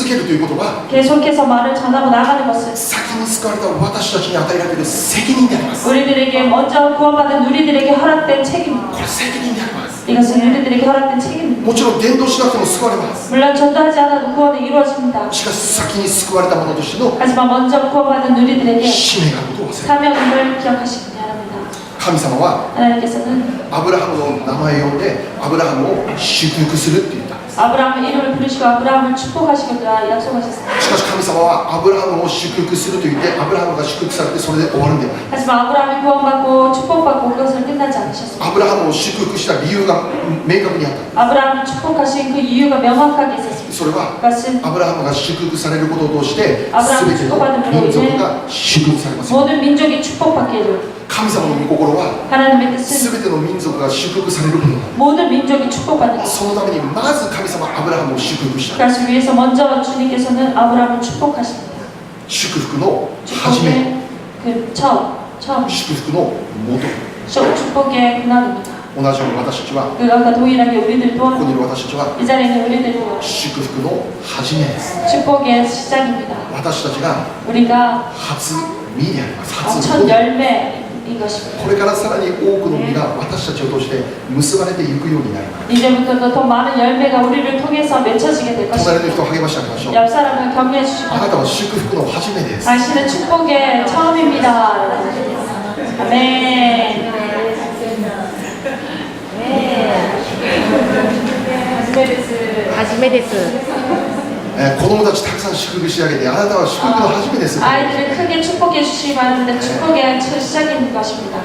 [SPEAKER 2] けるということは
[SPEAKER 3] 계속해서 말을 전하고 나가는 것은
[SPEAKER 2] 先に救われた私たちに与えられる責任であります。
[SPEAKER 3] 우리들에게 먼저 구원받은 우리들에게 허락된 책임입니다.
[SPEAKER 2] これ責任であります。
[SPEAKER 3] 이것은 우리들에게 허락된 책임입니다.
[SPEAKER 2] もちろん伝道しなくても救われます。
[SPEAKER 3] 물론 전도하지 않아도 구원이 이루어집니다.
[SPEAKER 2] しかし先に救われた者としての
[SPEAKER 3] 하지만 먼저 구원받은 우리들에게
[SPEAKER 2] 使命があることを忘れない。
[SPEAKER 3] 사명임을 기억하시기 바랍니다.
[SPEAKER 2] 神様は
[SPEAKER 3] 하나님께서는
[SPEAKER 2] アブラハムの名前を呼んでアブラハムを祝福するって言ったんです。
[SPEAKER 3] 아브라함의 이름을 부르시고 아브라함을 축복하시겠다 약속하셨습니다.
[SPEAKER 2] しかし神様はアブラハムを祝福すると言ってアブラハムが祝福されてそれで終わるんではない。
[SPEAKER 3] 하지만 아브라함이 구원받고 축복받고 그것을 끝나지 않으셨습니다.
[SPEAKER 2] アブラハムを祝福した理由が明確にあった。
[SPEAKER 3] 아브라함을 축복하신 그 이유가 명확하게 있었습니다.
[SPEAKER 2] それは
[SPEAKER 3] 그것은
[SPEAKER 2] アブラハムが祝福されることを通して
[SPEAKER 3] アブラハム
[SPEAKER 2] 全ての民族が祝福されます。
[SPEAKER 3] 모든 민족이 축복받게 해줄
[SPEAKER 2] 神様の御心は
[SPEAKER 3] 하나님의 뜻은
[SPEAKER 2] 全ての民族が祝福されることなんです。
[SPEAKER 3] 모든 민족이 축복받는 것.
[SPEAKER 2] そのためにまず神様アブラハムを祝福した。
[SPEAKER 3] 그것을 위해서 먼저 주님께서는 아브라함을 축복하십니다.
[SPEAKER 2] 祝福の始め、
[SPEAKER 3] 축복의 그 처음
[SPEAKER 2] 祝福の元。
[SPEAKER 3] 축복의 근원입니다.
[SPEAKER 2] 同じように私たちは
[SPEAKER 3] 그것과 동일하게 우리들
[SPEAKER 2] ここ
[SPEAKER 3] 또한
[SPEAKER 2] にいる私たちは
[SPEAKER 3] 이 자리에 있는 우리들 또한
[SPEAKER 2] 祝福の始めです。
[SPEAKER 3] 축복의 시작입니다.
[SPEAKER 2] 私たちが
[SPEAKER 3] 우리가
[SPEAKER 2] 初実であります。初
[SPEAKER 3] 첫
[SPEAKER 2] 実。
[SPEAKER 3] 열매인 것입니다.
[SPEAKER 2] これからさらに多くの実が私たちを通して結ばれていくようになります。
[SPEAKER 3] 이제부터도 더 많은 열매가 우리를 통해서 맺혀지게 될
[SPEAKER 2] 隣の
[SPEAKER 3] 것입니다.
[SPEAKER 2] 人を励ましてあげましょう。
[SPEAKER 3] 옆 사람을 격려해 주시고
[SPEAKER 2] あなたは祝福の始めです。
[SPEAKER 3] 당신은 축복의 처음입니다. 아멘. 아멘.
[SPEAKER 4] 初めです。
[SPEAKER 2] 子供たちたくさん祝福してあげて、あなたは祝福の始めです。
[SPEAKER 3] 아이들을 크게 축복해 주시기 바랍니다. 축복의 첫 시작인 것입니다.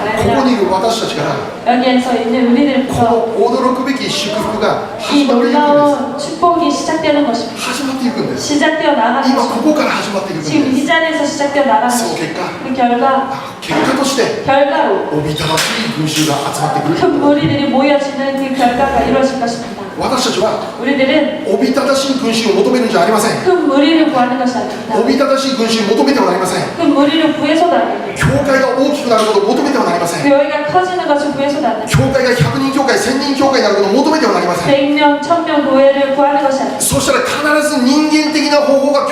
[SPEAKER 2] ここにいる私たちから
[SPEAKER 3] 여기에서 있는
[SPEAKER 2] こ
[SPEAKER 3] 우리들부터
[SPEAKER 2] の驚くべき祝福が
[SPEAKER 3] 이
[SPEAKER 2] 始まっていくんです。
[SPEAKER 3] 놀라운 축복이 시작되는 것입니다.
[SPEAKER 2] 始まっていくんです。
[SPEAKER 3] 시작되어 나가는
[SPEAKER 2] 今
[SPEAKER 3] 것입니다.
[SPEAKER 2] ここから始まっていくん
[SPEAKER 3] 지금
[SPEAKER 2] です
[SPEAKER 3] 이 자리에서 시작되어 나가는
[SPEAKER 2] その
[SPEAKER 3] 것입니다.
[SPEAKER 2] 結果
[SPEAKER 3] 그 결과
[SPEAKER 2] 結果として
[SPEAKER 3] 결과로
[SPEAKER 2] おびただしい群衆が集まってくる。
[SPEAKER 3] 큰 무리들이 모여지는 그 결과가 이루어질 것입니다.
[SPEAKER 2] 私たちは
[SPEAKER 3] 우리들은
[SPEAKER 2] おびただしい群衆を求めるんじゃありません。
[SPEAKER 3] 큰 무리를 구하는 것이 아닙니다.
[SPEAKER 2] おびただしい群衆を求めてはなりません。
[SPEAKER 3] 큰 무리를 구해서도 안 됩니다.
[SPEAKER 2] 教会が大きくなることを求めてはなりません。
[SPEAKER 3] 교회가 커지는 것을 구해서도 안 됩니다.
[SPEAKER 2] 教会が100人教会、1000人教会になることを求めてはなりません。
[SPEAKER 3] 100명, 1000명 교회를 구하는 것이 아닙니다.
[SPEAKER 2] そしたら必ず人間的な方法が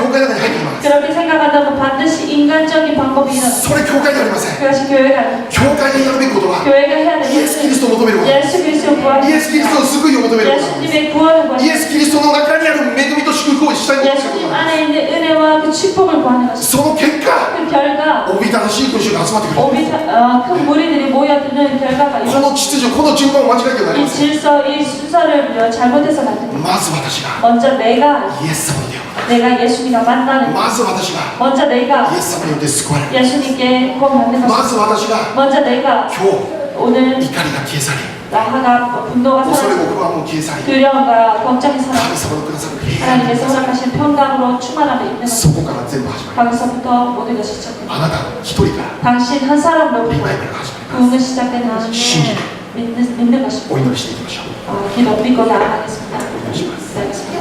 [SPEAKER 3] 방법이 일어나.
[SPEAKER 2] それ教会にありません。
[SPEAKER 3] 그것이 교회가 아니라
[SPEAKER 2] 教会にやるべきことは
[SPEAKER 3] 교회가 해야
[SPEAKER 2] イエス・キ
[SPEAKER 3] 되는
[SPEAKER 2] リストを求めること
[SPEAKER 3] 예수 그리스도 구하는
[SPEAKER 2] イエス・キリストの救いを求めること
[SPEAKER 3] 예수님의 구원을 구하는
[SPEAKER 2] イエス・キリストの中にある恵みと祝福を下に持つこと
[SPEAKER 3] 예수님 안에 있는 은혜와 그 축복을 구하는 것입니다.
[SPEAKER 2] その結果
[SPEAKER 3] 그 결과
[SPEAKER 2] おびただしい群衆が集まってくる
[SPEAKER 3] 큰 무리들이 모여드는 결과가
[SPEAKER 2] この秩序この順番を間違えてはなり
[SPEAKER 3] 이
[SPEAKER 2] ません
[SPEAKER 3] 질서, 이 순서를 잘못해서 만듭니다.
[SPEAKER 2] まず私が
[SPEAKER 3] 먼저 내가
[SPEAKER 2] イエス様に出会う
[SPEAKER 3] 내가 예수님과 만나는 것.
[SPEAKER 2] まず私が
[SPEAKER 3] 먼저 내가
[SPEAKER 2] イエス様によって救われる
[SPEAKER 3] 예수님께 구원받는
[SPEAKER 2] ま
[SPEAKER 3] 것.
[SPEAKER 2] ず私が
[SPEAKER 3] 먼저 내가
[SPEAKER 2] 今日
[SPEAKER 3] 오늘
[SPEAKER 2] 怒りが消え去り
[SPEAKER 3] 나하가 분노가
[SPEAKER 2] 恐れ
[SPEAKER 3] 사라지고
[SPEAKER 2] も不安も消え去り
[SPEAKER 3] 두려움과 걱정이
[SPEAKER 2] 神
[SPEAKER 3] 사라지고
[SPEAKER 2] 様のくださる平安
[SPEAKER 3] 하나님께서 허락하신 평강으로 충만함에 있는 것.
[SPEAKER 2] そこから全部始まり
[SPEAKER 3] 거기서부터 모든 것이 시작됩니다.
[SPEAKER 2] あなた一人から
[SPEAKER 3] 당신 한 사람으로부터
[SPEAKER 2] リバイバルが始まりま
[SPEAKER 3] 부흥이 시작되는 것을 믿는 것입니다.
[SPEAKER 2] すお祈りしていきましょう
[SPEAKER 3] 기도 믿고 나아가겠습니다.
[SPEAKER 2] お願いします
[SPEAKER 3] 기도하겠습니다.